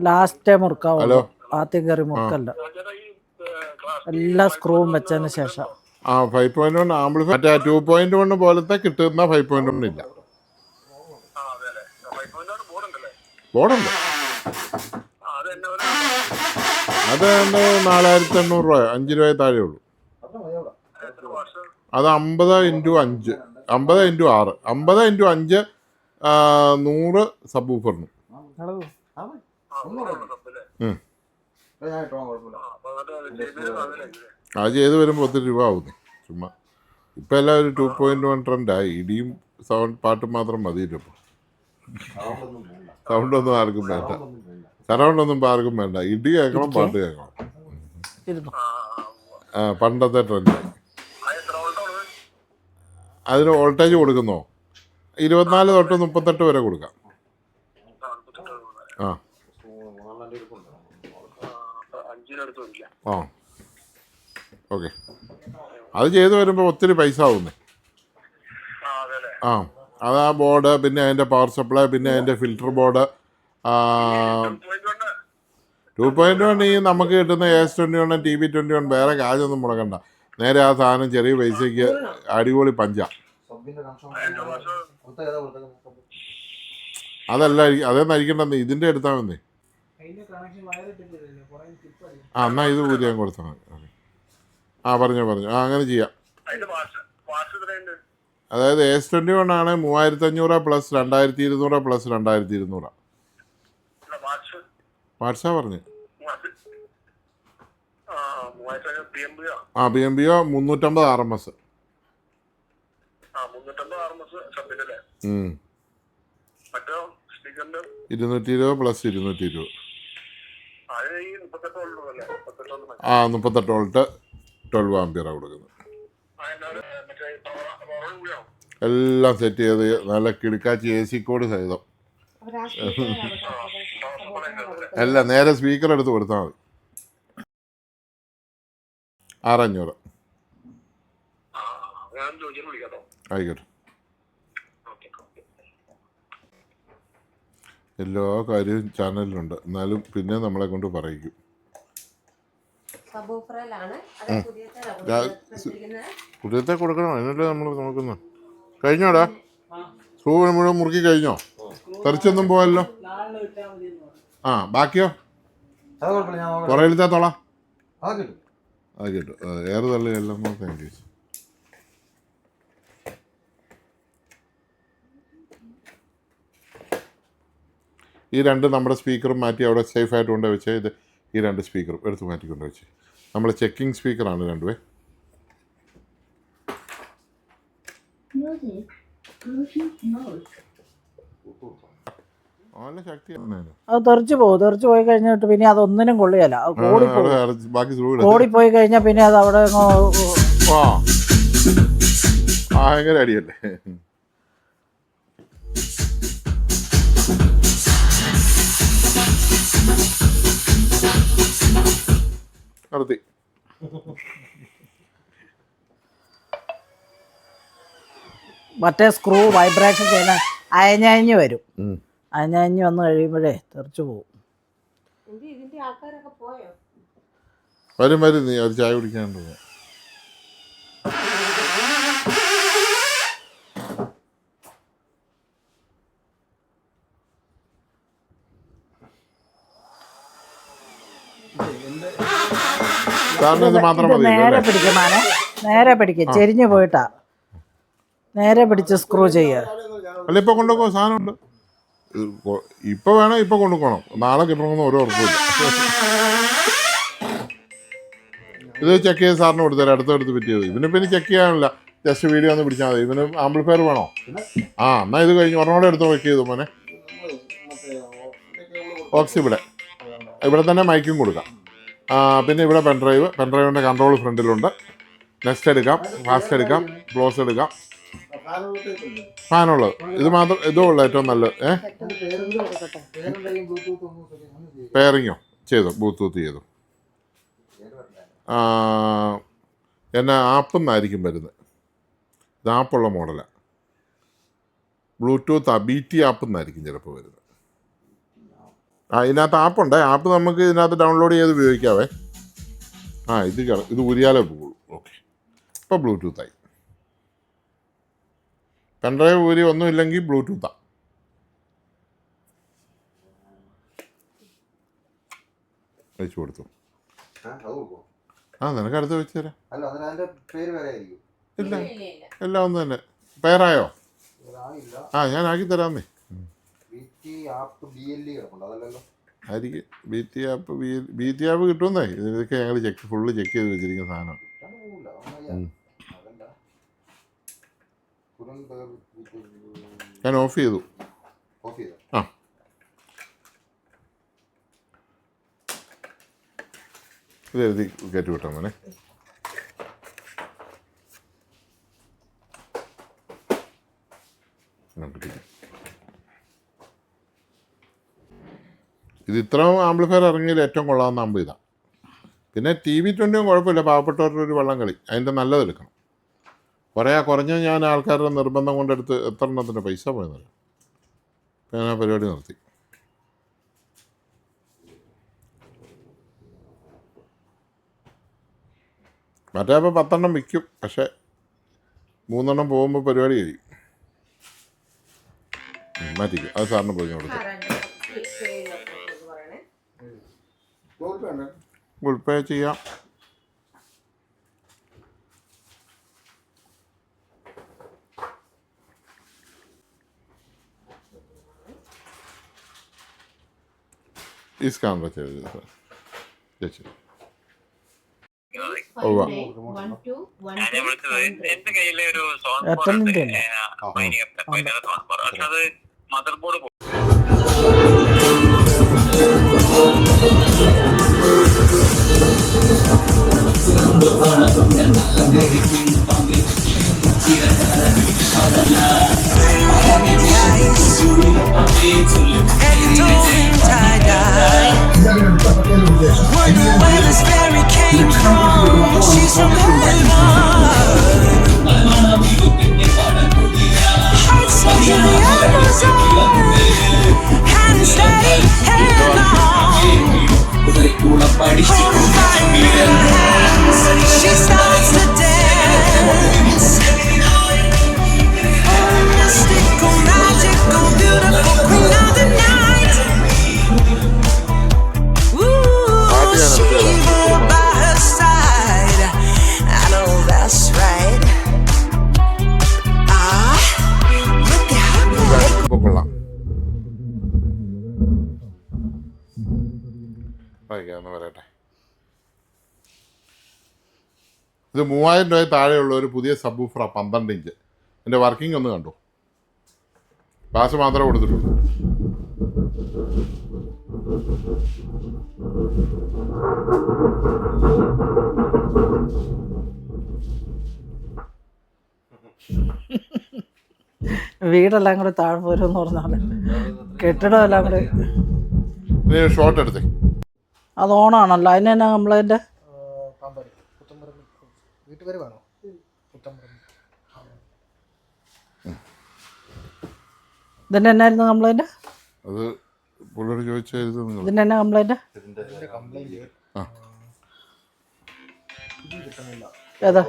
ലാസ്റ്റേ മുറുക്കാവുള്ളൂ, ആദ്യം കയറി മുറുക്കല്ല. എല്ലാ സ്ക്രൂവും വെച്ചതിന് ശേഷം. ആ 5.1 ആംപ്ലിഫയർ മറ്റേ 2.1 പോലത്തെ കിട്ടുന്ന 5.1 ഇല്ല. ബോർഡുണ്ട്, അത് 4800 രൂപ, 5 രൂപ താഴെ ഉള്ളൂ. അത് 50x5, 50x6, 50x5 100 സബ്വൂഫറിന്. അത് ചെയ്ത് വരുമ്പോൾ ഒത്തിരി രൂപ ആവുന്നു ചുമ്മാ. ഇപ്പം എല്ലാവരും 2.1 ട്രെൻഡായി. ഇടിയും സൗണ്ട് പാട്ടും മാത്രം മതിയല്ലോ ഇപ്പോൾ. സൗണ്ടൊന്നും ആർക്കും വേണ്ട, സറൗണ്ടൊന്നും ആർക്കും വേണ്ട. ഇടി കേൾക്കണം, പാട്ട് കേൾക്കണം. പണ്ടത്തെ ട്രെൻഡായി. അതിന് വോൾട്ടേജ് കൊടുക്കുന്നോ? 24 തൊട്ട് 38 വരെ കൊടുക്കാം. ആ ആ ഓക്കെ. അത് ചെയ്ത് വരുമ്പോൾ ഒത്തിരി പൈസ ആവുന്നേ. ആ അത് ആ ബോർഡ്, പിന്നെ അതിൻ്റെ പവർ സപ്ലൈ, പിന്നെ അതിൻ്റെ ഫിൽറ്റർ ബോർഡ്. 2.1 ഈ നമുക്ക് കിട്ടുന്ന AS21 TB21 വേറെ കാശൊന്നും മുടക്കണ്ട. നേരെ ആ സാധനം ചെറിയ പൈസയ്ക്ക് അടിപൊളി പഞ്ചാ. അതല്ല, അതേന്ന് അരിക്കണ്ടെന്ന് ഇതിൻ്റെ എടുത്താൽ മതി. ആ എന്നാ ഇത് പുതിയ കൊടുത്താൽ മതി. ആ പറഞ്ഞു ആ അങ്ങനെ ചെയ്യാം. അതായത് AS21 ആണ് 3500 പ്ലസ് 2200 പ്ലസ് 2200. വാട്സാ പറഞ്ഞു. ആ BMBO 350 RMS. 220 പ്ലസ് 220. ആ 38 വോൾട്ട് 12 ആംപിയറാണ് കൊടുക്കുന്നത്. എല്ലാം സെറ്റ് ചെയ്ത് നല്ല കിടക്കാച്ചി AC കോഡ് സഹിതം എല്ലാം നേരെ സ്പീക്കർ എടുത്ത് കൊടുത്താൽ മതി. 6500 ആയിക്കോട്ടെ. എല്ലാ കാര്യവും ചാനലിലുണ്ട്, എന്നാലും പിന്നെ നമ്മളെ കൊണ്ട് പറയിക്കും. പുതിയത്തെ കൊടുക്കണം, അതിനല്ലേ നമ്മൾ നോക്കുന്നത്. കഴിഞ്ഞോടാ? സ്ക്രൂ മുഴുവൻ മുറുക്കി കഴിഞ്ഞോ? തെറിച്ചൊന്നും പോയല്ലോ. ആ ബാക്കിയോ? പുറയിലത്തെ അത് കിട്ടും. ഏറെ തള്ളി എല്ലാം നോക്കാൻ ചോദിച്ചു. ഈ രണ്ട് നമ്മുടെ സ്പീക്കറും മാറ്റി അവിടെ സേഫായിട്ട് കൊണ്ട് വെച്ച് ഇത് ഈ രണ്ട് സ്പീക്കറും എടുത്ത് മാറ്റിക്കൊണ്ട് വെച്ച് നമ്മൾ ചെക്കിംഗ് സ്പീക്കറാണ് രണ്ടുപേ. നല്ല ശക്തിയാണ്. അത് തെറിച്ച് പോയി കഴിഞ്ഞിട്ട് പിന്നെ അതൊന്നിനും കൊള്ളിയല്ല. ബാക്കി ഓടിപ്പോയി കഴിഞ്ഞാൽ പിന്നെ അത് അവിടെ ഭയങ്കര അടിയല്ലേ. നടത്തി മറ്റേ സ്ക്രൂ വൈബ്രേഷൻ ചെയ്യുന്ന അയഞ്ഞ് വരും. അയഞ്ഞ് വന്ന് കഴിയുമ്പോഴേ തെറിച്ചു പോകും. വരും നീ ഒരു ചായ കുടിക്കാണ്ട്. സാറിന് ഇത് മാത്രം ഇത് മതി നേരെ പിടിക്കണേ, നേരെ പിടിക്കും, ചെരിഞ്ഞു പോയിട്ടാ. നേരെ പിടിച്ച് സ്ക്രൂ ചെയ്യുക. അല്ല ഇപ്പൊ കൊണ്ടുപോകും, സാധനമുണ്ട്. ഇപ്പൊ വേണം, ഇപ്പൊ കൊണ്ടുപോകണം, നാളെ കിട്ടണമെന്ന് ഓരോ ഉറപ്പില്ല. ഇത് ചെക്ക് ചെയ്ത് സാറിന് കൊടുത്തരാം, അടുത്തടുത്ത് ഫിറ്റ് ചെയ്ത്. ഇവനിപ്പോൾ ഇനി ചെക്ക് ചെയ്യാനില്ല, ജസ്റ്റ് വീഡിയോ ഒന്ന് പിടിച്ചാൽ മതി. ഇവന് ആംപ്ലിഫയർ വേണോ? ആ എന്നാൽ ഇത് കഴിഞ്ഞ് ഒരെണ്ണോടെ എടുത്ത് ചെക്ക് ചെയ്തു മോനെ. ഓക്സ് ഇവിടെ തന്നെ മൈക്കും കൊടുക്കാം. പിന്നെ ഇവിടെ പെൻഡ്രൈവിൻ്റെ കൺട്രോൾ ഫ്രണ്ടിലുണ്ട്. നെക്സ്റ്റ് എടുക്കാം, ഫാസ്റ്റ് എടുക്കാം, ക്ലോസ് എടുക്കാം, ഫാനുള്ളത്. ഇത് മാത്രം, ഇതേ ഉള്ളു ഏറ്റവും നല്ലത്. പെയറിങ്ങോ ചെയ്തു, ബ്ലൂടൂത്ത് ചെയ്തു. എന്നെ ആപ്പിൽ നിന്നായിരിക്കും വരുന്നത്. ഇത് ആപ്പുള്ള മോഡലാണ്. ബ്ലൂടൂത്ത് BT ആപ്പിൽ നിന്നായിരിക്കും ചിലപ്പോൾ വരുന്നത്. ഇതിനകത്ത് ആപ്പുണ്ട്. ആപ്പ് നമുക്ക് ഇതിനകത്ത് ഡൗൺലോഡ് ചെയ്ത് ഉപയോഗിക്കാവേ. ഇത് ഉരിയാലേ പോകുള്ളൂ. ഓക്കെ, ഇപ്പോൾ ബ്ലൂടൂത്തായി. പെൻഡ്രൈവ് ഊരി ഒന്നും ഇല്ലെങ്കിൽ ബ്ലൂടൂത്താണ്. വെച്ച് കൊടുത്തു. നിനക്ക് അടുത്ത് വെച്ച് തരാം. ഇല്ല, എല്ലാം ഒന്ന് തന്നെ. പെയറായോ? ഞാൻ ആക്കി തരാമെന്നേ. ആയിരിക്കും BT ആപ്പ് കിട്ടുമെന്നേ. ഇതൊക്കെ ഞങ്ങൾ ഫുള്ള് ചെക്ക് ചെയ്ത് വെച്ചിരിക്കുന്ന സാധനം. ഞാൻ ഓഫ് ചെയ്തു. ഇത് എഴുതി കയറ്റി വിട്ടാൽ മോനെ. ഇത് ഇത്രയും ആംപ്ലിഫയർ ഇറങ്ങിയതിൽ ഏറ്റവും കൊള്ളാവുന്ന ആമ്പ് ഇതാണ്. പിന്നെ TV20 കുഴപ്പമില്ല, പാവപ്പെട്ടവരുടെ ഒരു വള്ളം കളി. അതിൻ്റെ നല്ലതെടുക്കണം. കുറഞ്ഞ ഞാൻ ആൾക്കാരുടെ നിർബന്ധം കൊണ്ടെടുത്ത് എത്ര എണ്ണത്തിൻ്റെ പൈസ പോയെന്നറിയാം. ഞാൻ ആ പരിപാടി നിർത്തി. മറ്റേ അപ്പോൾ 10 എണ്ണം വിൽക്കും, പക്ഷേ 3 എണ്ണം പോകുമ്പോൾ പരിപാടി കഴിയും. മാറ്റിക്കും. അത് സാറിന് പോയി കൊടുത്തു. ഗൂഗിൾ പേ ചെയ്യാം. ഈ സ്കാനർ ചെയ്ത് സാർ ചേച്ചി. Wonder where this fairy came from. She's from heaven. Hearts of the Amazon. Hand steady, hand on. Hold fire in hands. She starts to dance. Oh, mystical, magical, beautiful queen of the night. By her side, I know that's right. Look at her. ഇപ്പോൾ കൊള്ളാം. വായിക്കാമെന്ന് പറയട്ടെ. ഇത് 3000 രൂപ താഴെയുള്ള ഒരു പുതിയ സബ് വൂഫർ 12 ഇഞ്ച്. എൻ്റെ വർക്കിംഗ് ഒന്ന് കണ്ടു. ബാസ് മാത്രമേ കൊടുത്തിട്ടുള്ളൂ. വീടെല്ലാം കൂടെ താഴ്പോരെന്ന് പറഞ്ഞാൽ കെട്ടിടം എല്ലാം കൂടെ. ഷോർട്ട് എടുത്തേ. അത് ഓണാണല്ലോ, അതിന് തന്നെ കംപ്ലൈൻറ്റ്. ഇതിൻ്റെ എന്നായിരുന്നു കംപ്ലൈൻറ്റ്? അത് പുള്ളി ചോദിച്ചായിരുന്നു. ഇതിൻ്റെ എന്നാ കംപ്ലൈൻറ്റ്? ഏതാ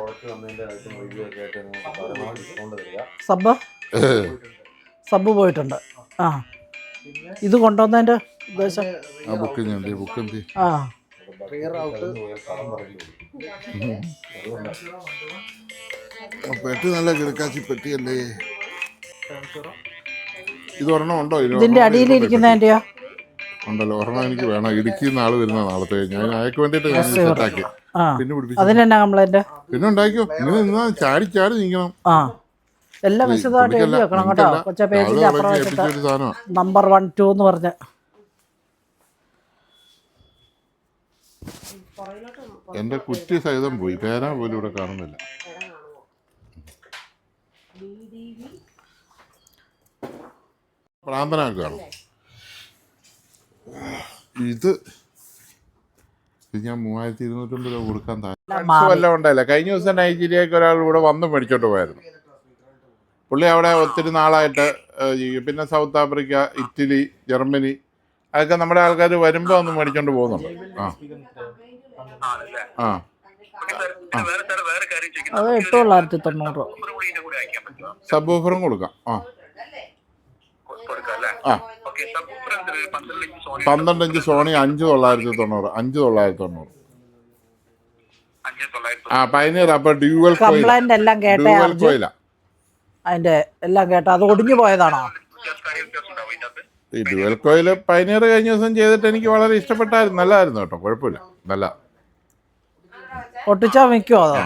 സബ് സബ് പോയിട്ടുണ്ട്. ആ ഇത് കൊണ്ടുവന്നതിൻ്റെ ഉദ്ദേശം ആ ബുക്ക് എന്ത് ആ പെട്ടി നല്ല കിടക്കാച്ചി പെട്ടിയല്ലേ. ഇത് ഒരെണ്ണം ഉണ്ടോ? ഇതിൻ്റെ അടിയിലിരിക്കുന്നതിൻ്റെയോ? ഉണ്ടല്ലോ, ഒരെണ്ണം എനിക്ക് വേണം. ഇടുക്കിയിൽ നിന്ന് ആള് വരുന്ന നാളത്തെ ഞാൻ അയക്ക് വേണ്ടിയിട്ട് ഞാൻ സെറ്റാക്കി. ആ പിന്നെ പിടിപ്പിച്ചു. അതിനെന്നാ കംപ്ലൈൻറ്റ്? പിന്നെ ഉണ്ടാക്കിയോ, ഇങ്ങനെ നിന്നാ ചാടി ചാടി നീക്കണം. ആ എല്ലാം വിശദമായിട്ട് എഴുതി വെക്കണം കേട്ടോ. കൊച്ച പേജിൻ്റെ അപ്പുറം വെച്ചിട്ട് ഒരു സാധനമാണ്. നമ്പർ 1, 2 എന്ന് പറഞ്ഞ്. എൻ്റെ കുറ്റി സഹിതം പോയി, പേരാ പോലും ഇവിടെ കാണുന്നില്ല. പ്രാന്തനാക്കുകയാണ് ഇത്. ഞാൻ 3250 രൂപ കൊടുക്കാൻ വല്ലതും ഉണ്ടല്ലേ. കഴിഞ്ഞ ദിവസം നൈജീരിയക്ക് ഒരാൾ ഇവിടെ വന്ന് മേടിച്ചോണ്ട് പോയായിരുന്നു. പുള്ളി അവിടെ ഒത്തിരി നാളായിട്ട് പിന്നെ സൗത്ത് ആഫ്രിക്ക, ഇറ്റലി, ജർമ്മനി അതൊക്കെ നമ്മുടെ ആൾക്കാർ വരുമ്പോൾ ഒന്ന് മേടിച്ചോണ്ട് പോകുന്നുണ്ട്. ആ അത് 8,990. സബ് ഓഫറും കൊടുക്കാം. ആ 12 ഇഞ്ച് സോണി 5,990. 5,990. ആ പൈനീർ. അപ്പൊ ഡ്യൂവൽ കംപ്ലൈന്റ് എല്ലാം കേട്ടേ കോയിലാ. അതിന്റെ എല്ലാം കേട്ടോ. അത് ഒടിഞ്ഞു പോയതാണോ? ഈ ഡ്യുവൽ കോയിൽ പൈനീർ കഴിഞ്ഞ ദിവസം ചെയ്തിട്ട് എനിക്ക് വളരെ ഇഷ്ടപ്പെട്ടായിരുന്നു. നല്ലതായിരുന്നു കേട്ടോ, കുഴപ്പമില്ല. നല്ല ഒട്ടിച്ചാ മിക്കോ അതോ?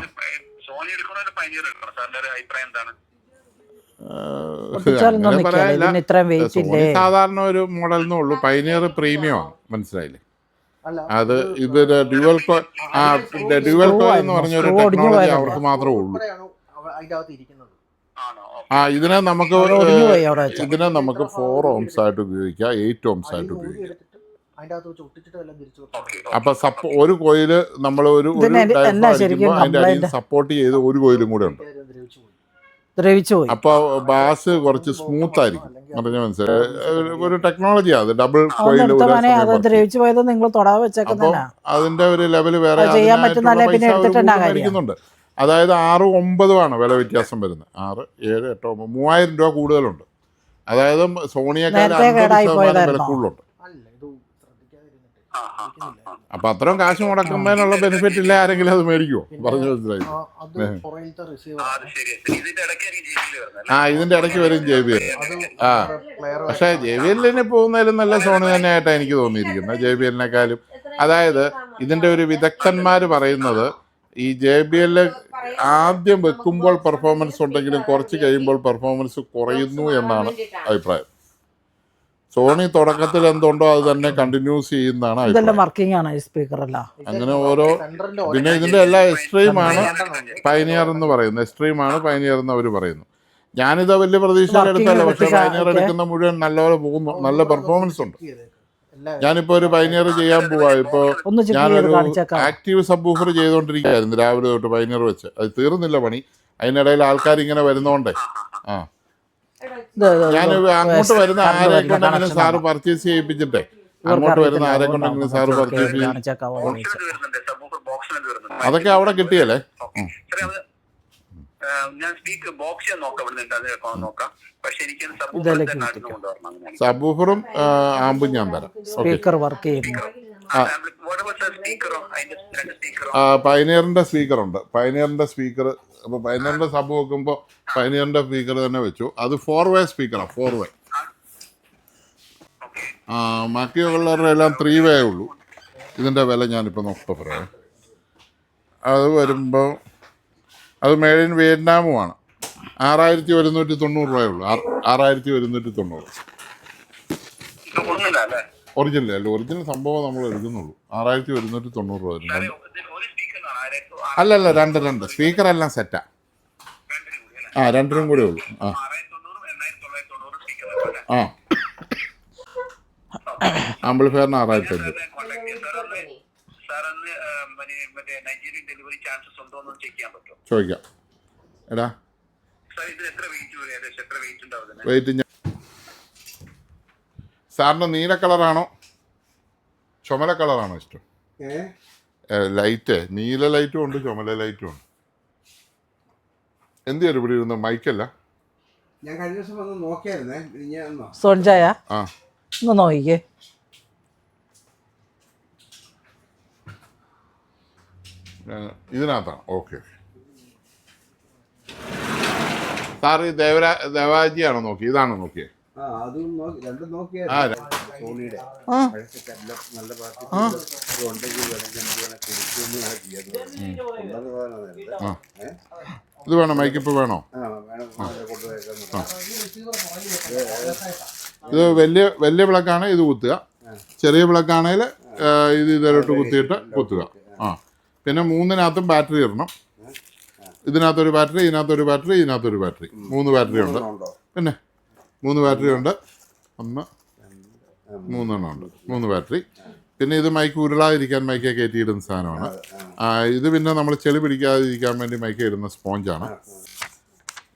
അങ്ങനെ പറയാനില്ല. സാധാരണ ഒരു മോഡൽ എന്നേ ഉള്ളൂ. പൈനീർ പ്രീമിയം ആണ്, മനസ്സിലായില്ലേ? അത് ഇതൊരു ഡ്യുവൽ കോയിൽ. ആ ഡ്യുവൽ കോയിൽ എന്ന് പറഞ്ഞൊരു ടെക്നോളജി അവർക്ക് മാത്രമേ ഉള്ളൂ. ആ ഇതിനെ നമുക്ക് 4 ohms ആയിട്ട് ഉപയോഗിക്കാം, 8 ohms ആയിട്ട് ഉപയോഗിക്കാം. അപ്പൊ ഒരു കോയില് നമ്മൾ ഒരു അതിന്റെ സപ്പോർട്ട് ചെയ്ത് ഒരു കോയിലും കൂടെ ഉണ്ട്. അപ്പൊ ബാസ് കുറച്ച് സ്മൂത്ത് ആയിരിക്കും. പറഞ്ഞ മനസ്സിലായി, ഒരു ടെക്നോളജിയാ അത്. Double coil. അപ്പൊ അതിന്റെ ഒരു ലെവല് വേറെ മേടിക്കുന്നുണ്ട്. അതായത് 6, 9 വില വ്യത്യാസം വരുന്നത്. 6, 7, 8, 9 3000 രൂപ കൂടുതലുണ്ട്. അതായത് സോണിയേക്കാൾ 50% വില കൂടുതലുണ്ട്. അപ്പൊ അത്രയും കാശ് മുടക്കുന്നതിനുള്ള ബെനിഫിറ്റ് ഇല്ല ആരെങ്കിലും അത് മേടിക്കുമോ? പറഞ്ഞു മനസ്സിലായി. ആ ഇതിന്റെ ഇടയ്ക്ക് വരും JBL. ആ പക്ഷെ JBL പോകുന്നതിലും നല്ല സോണി തന്നെയായിട്ടാണ് എനിക്ക് തോന്നിയിരിക്കുന്നത്, JBL-നേക്കാളും. അതായത് ഇതിന്റെ ഒരു വിദഗ്ധന്മാർ പറയുന്നത് ഈ JBL ആദ്യം വെക്കുമ്പോൾ പെർഫോമൻസ് ഉണ്ടെങ്കിലും കുറച്ച് കഴിയുമ്പോൾ പെർഫോമൻസ് കുറയുന്നു എന്നാണ് അഭിപ്രായം. സോണി തുടക്കത്തിൽ എന്തുണ്ടോ അത് തന്നെ കണ്ടിന്യൂസ് ചെയ്യുന്നതാണ് അഭിപ്രായം. അങ്ങനെ ഓരോ പിന്നെ ഇതിന്റെ എല്ലാ എക്സ്ട്രീമാണ് പൈനിയർ എന്ന് പറയുന്നത്. എക്സ്ട്രീമാണ് പൈനിയർ എന്ന് അവർ പറയുന്നു. ഞാനിത് വലിയ പ്രതീക്ഷയിൽ എടുത്തല്ല, പക്ഷെ പൈനിയർ എടുക്കുന്ന മുഴുവൻ നല്ലപോലെ പോകുന്നു, നല്ല പെർഫോമൻസ് ഉണ്ട്. ഞാനിപ്പോ ഒരു പൈനിയർ ചെയ്യാൻ പോവാ. ഇപ്പൊ ഞാനൊരു ആക്റ്റീവ് സബ് ഊഫർ ചെയ്തോണ്ടിരിക്കുകയായിരുന്നു രാവിലെ തൊട്ട് പൈനിയർ വെച്ച്. അത് തീർന്നില്ല പണി. അതിനിടയിൽ ആൾക്കാർ ഇങ്ങനെ വരുന്നോണ്ടേ ഞാൻ അങ്ങോട്ട് വരുന്ന ആരെ കൊണ്ടെങ്കിലും സാറ് പർച്ചേസ് ചെയ്യിപ്പിച്ചിട്ടേ, അങ്ങോട്ട് വരുന്ന ആരെ കൊണ്ടെങ്കിലും സാറ് പർച്ചേസ് ചെയ്യും. അതൊക്കെ അവിടെ കിട്ടിയല്ലേ. സബ് ഊഫറും ആമ്പും ഞാൻ തരാം. പൈനിയറിന്റെ സ്പീക്കർ ഉണ്ട്. പൈനിയറിന്റെ സ്പീക്കർ. അപ്പൊ പൈനിയറിന്റെ സബ് വെക്കുമ്പോൾ പൈനിയറിന്റെ സ്പീക്കർ തന്നെ വെച്ചു. അത് 4-way സ്പീക്കറാണ്, 4-way. ബാക്കിയുള്ളവരുടെ എല്ലാം 3-way ഉള്ളൂ. ഇതിന്റെ വില ഞാനിപ്പോൾ നോക്കിപ്പോൾ പറയാം. അത് വരുമ്പോൾ അത് മെയ്ഡ് ഇൻ വിയറ്റ്നാമുമാണ്. 6190 രൂപയുള്ളൂ. 6190. ഒറിജിനൽ അല്ല, ഒറിജിനൽ സംഭവം നമ്മൾ എടുക്കുന്നുള്ളൂ. 6190 രൂപ വരുന്നു. അല്ലല്ല, രണ്ട് സ്പീക്കർ എല്ലാം സെറ്റാ. രണ്ടിനും കൂടെ ഉള്ളൂ. ആംപ്ലിഫയറിന് 6500. ചോദിക്കാം. എടാ വെയിറ്റ് സാറിന് നീല കളറാണോ ചുമല കളറാണോ ഇഷ്ടം? ലൈറ്റ് നീല ലൈറ്റും ഉണ്ട്, ചുമല ലൈറ്റും ഉണ്ട്. എന്ത് ചെയ്യും ഇവിടെ ഇരുന്ന് മൈക്കല്ല ഞാൻ കഴിഞ്ഞ ദിവസം വന്ന് നോക്കിയായിരുന്നേ ഞാൻ സോൺചായ ആ ഒന്ന് നോക്കിക്കേ. ഇതിനകത്താണ്. ഓക്കെ സാർ ഈ ദേവാജിയാണോ നോക്കി? ഇതാണോ നോക്കിയേ? അതും രണ്ടും ആ നോക്കിയായിരുന്നു. സോണിയുടെ ആ നല്ല പാർട്ടി ഉണ്ടെങ്കിൽ ആ ഇത് വേണോ? മൈക്കിപ്പോൾ വേണോ? ഇത് വലിയ വിളക്കാണ് ഇത് കുത്തുക. ചെറിയ വിളക്കാണെങ്കിൽ ഇത് ഇതിലോട്ട് കുത്തിയിട്ട് കുത്തുക. ആ പിന്നെ 3-നകത്തും ബാറ്ററി ഇടണം. ഇതിനകത്തൊരു ബാറ്ററി, ഇതിനകത്തൊരു ബാറ്ററി, ഇതിനകത്തൊരു ബാറ്ററി. 3 ബാറ്ററി ഉണ്ട്. പിന്നെ 3 ബാറ്ററി ഉണ്ട്. 1 3 ഉണ്ട്. 3 ബാറ്ററി. പിന്നെ ഇത് മൈക്ക് ഉരുളാതിരിക്കാൻ മൈക്കെ കയറ്റിയിടുന്ന സാധനമാണ്. ഇത് പിന്നെ നമ്മൾ ചെളി പിടിക്കാതിരിക്കാൻ വേണ്ടി മൈക്ക് ഇടുന്ന സ്പോഞ്ചാണ്.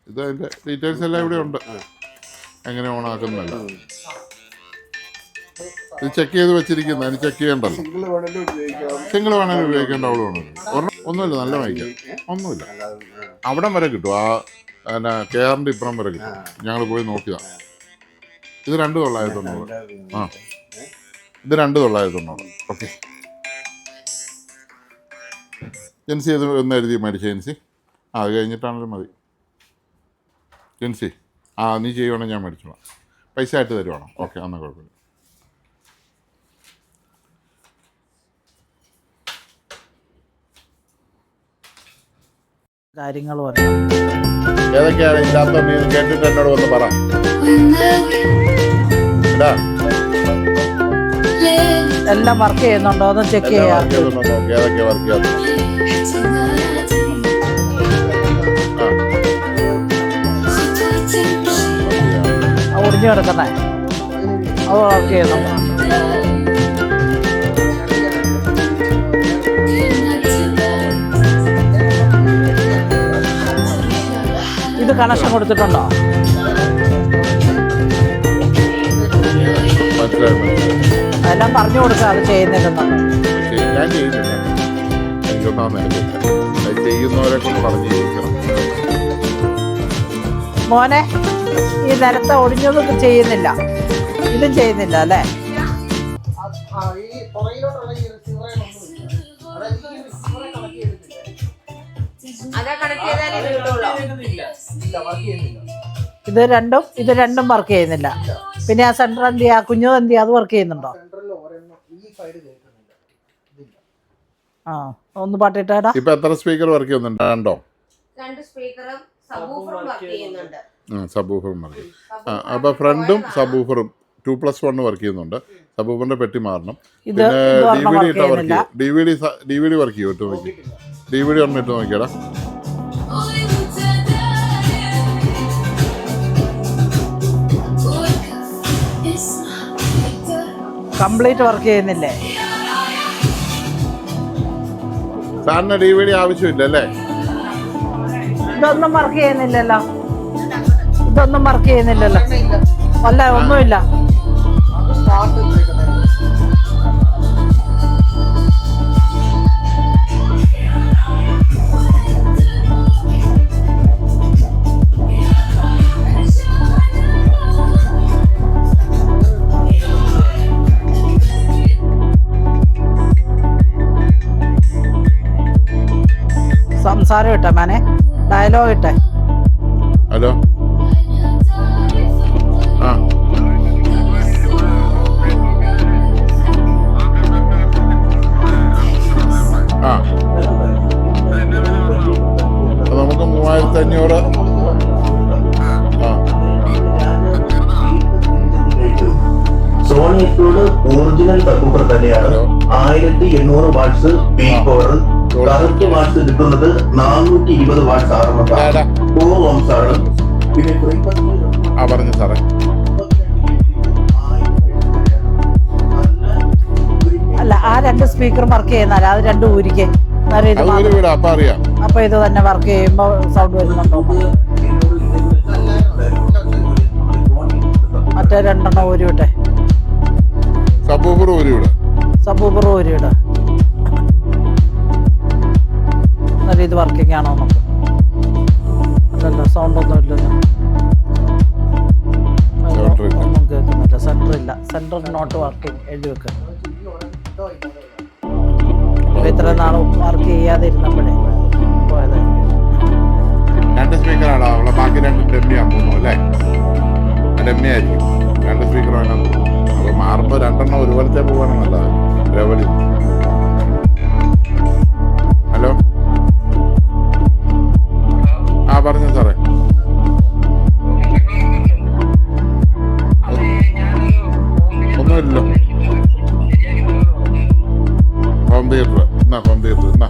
ഇത് അതിൻ്റെ ഡീറ്റെയിൽസ് എല്ലാം ഇവിടെ ഉണ്ട്, എങ്ങനെ ഓണാക്കുന്നല്ല. ഇത് ചെക്ക് ചെയ്ത് വെച്ചിരിക്കുന്നത്, അതിന് ചെക്ക് ചെയ്യണ്ടല്ലോ. സിംഗിൾ വേണമെങ്കിലും ഉപയോഗിക്കേണ്ട അവളുമാണ്. ഒന്നുമില്ല, നല്ല മൈക്ക, ഒന്നുമില്ല. അവിടം വരെ കിട്ടും, ആ പിന്നെ കെയറിൻ്റെ ഇപ്പുറം വരെ കിട്ടും. ഞങ്ങൾ പോയി നോക്കിയതാണ്. ഇത് 2990. ആ ഇത് 2990. ഓക്കെ ജെൻസി ഇത് ഒന്ന് എഴുതി മേടിച്ച ജെൻസി. അത് കഴിഞ്ഞിട്ടാണെങ്കിലും മതി ജെൻസി. നീ ചെയ്യുവാണെങ്കിൽ ഞാൻ മേടിച്ചോളാം. പൈസ ആയിട്ട് തരുവാണോ? ഓക്കെ എന്നാൽ കുഴപ്പമില്ല. കാര്യങ്ങൾ പറയാം. ഏതൊക്കെയാണ് ഇല്ലാത്ത നീ കേട്ടിട്ട് എന്നോട് വന്ന് പറ. എല്ലാം വർക്ക് ചെയ്യുന്നുണ്ടോ എന്ന് ചെക്ക് ചെയ്യാം. ഏതൊക്കെ വർക്ക് ചെയ്യാത്ത ഒടിഞ്ഞു കിടക്കുന്നേ അത് വർക്ക് ചെയ്യുന്നുണ്ടോ? ഇത് കണക്ഷൻ കൊടുത്തിട്ടുണ്ടോ? അതെല്ലാം പറഞ്ഞു കൊടുക്കുക അത് ചെയ്യുന്നില്ലെന്നുള്ളത്. ഞാൻ ചെയ്യുന്നില്ല, എനിക്കൊന്നാമത് അത് ചെയ്യുന്നവരെ കൊണ്ട് പറഞ്ഞു ചെയ്യിക്കണം. മോനെ ഈ നിലത്തെ ഒടിഞ്ഞതൊക്കെ ചെയ്യുന്നില്ല, ഇതും ചെയ്യുന്നില്ല അല്ലേ? ഇത് രണ്ടും വർക്ക് ചെയ്യുന്നില്ല. പിന്നെ ആ സെന്റർ എന്ത് ചെയ്യാ, കുഞ്ഞു എന്ത് ചെയ്യാ, അത് വർക്ക് ചെയ്യുന്നുണ്ടോ? ആ ഒന്ന് പാട്ടിട്ടാ. ഇപ്പൊ എത്ര സ്പീക്കർ വർക്ക് ചെയ്യുന്നുണ്ട്? 2 സ്പീക്കറും സബ്വൂഫറും വർക്ക് ചെയ്യുന്നുണ്ട്. സബ്വൂഫറും വർക്ക് ചെയ്യും. അപ്പൊ ഫ്രണ്ടും സബ്വൂഫറും 2+1 വർക്ക് ചെയ്യുന്നുണ്ട്. സബ്വൂഫറിന്റെ പെട്ടി മാറണം. പിന്നെ DVD ഇട്ടാ വർക്ക് ചെയ്യും. DVD വർക്ക് ചെയ്യും. ഇട്ട് നോക്കി DVD ഒന്നും ഇട്ട് നോക്കിയടാ. കംപ്ലീറ്റ് വർക്ക് ചെയ്യുന്നില്ലേ? സാറിന് DVD ആവശ്യമില്ല അല്ലേ? ഇതൊന്നും വർക്ക് ചെയ്യുന്നില്ലല്ലോ. അല്ല ഒന്നുമില്ല. സംസാരം ഇട്ടെ മാനെ, ഡയലോഗ് ഇട്ടെ. ഹലോ ആ ആ നമുക്ക് 3500. സോണി എക്സ്പ്ലോഡ് ഒറിജിനൽ സബ്വൂഫർ തന്നെയാണ്. 1800 watts peak power, correct watts കിട്ടുന്നത് 420 വാട്ട്സ് RMS 4 ohms ആണ്. പിന്നെ പറഞ്ഞു സാറേ. അല്ല ആ 2 സ്പീക്കർ വർക്ക് ചെയ്യുന്നല്ല, അത് 2 ഊരിക്കേ. അപ്പൊ ഇത് തന്നെ വർക്ക് ചെയ്യുമ്പോ സൗണ്ട് വരുന്നുണ്ടോ? മറ്റേ 2 ഊരിവിട്ടെ. സബ്വൂഫർ ഊരിവിട. എന്നാലും ഇത് വർക്കിംഗ് ആണോ നമുക്ക്? ഇല്ലല്ലോ, സൗണ്ട് ഒന്നും ഇല്ലല്ലോ. Center ഇല്ല. ഒന്നും കേൾക്കുന്നില്ല. സെന്റർ ഇല്ല. സെന്റർ നോട്ട് വർക്കിംഗ് എഴുതി വെക്കുക. ഇത്ര നാൾ വർക്ക് ചെയ്യാതെ ഇരുന്നപ്പോഴേ പോയതായിരിക്കും. 2 സ്പീക്കറാണോ അവളെ? ബാക്കി 2 ഡെമ്മിയാൻ പോകുന്നു അല്ലേ? ഡെമ്മി ആയിരിക്കും. 2 സ്പീക്കർ വേണം. അപ്പൊ മാറുമ്പോ 2 ഒരുപോലത്തെ പോവാണ് നല്ലത്. ലെവലിൽ. ഹലോ, ആ പറഞ്ഞു സാറേ. ഒന്നുമില്ലല്ലോ. ഹോം തിയേറ്റർ എന്നാ, ഹോം തിയേറ്റർ എന്നാ.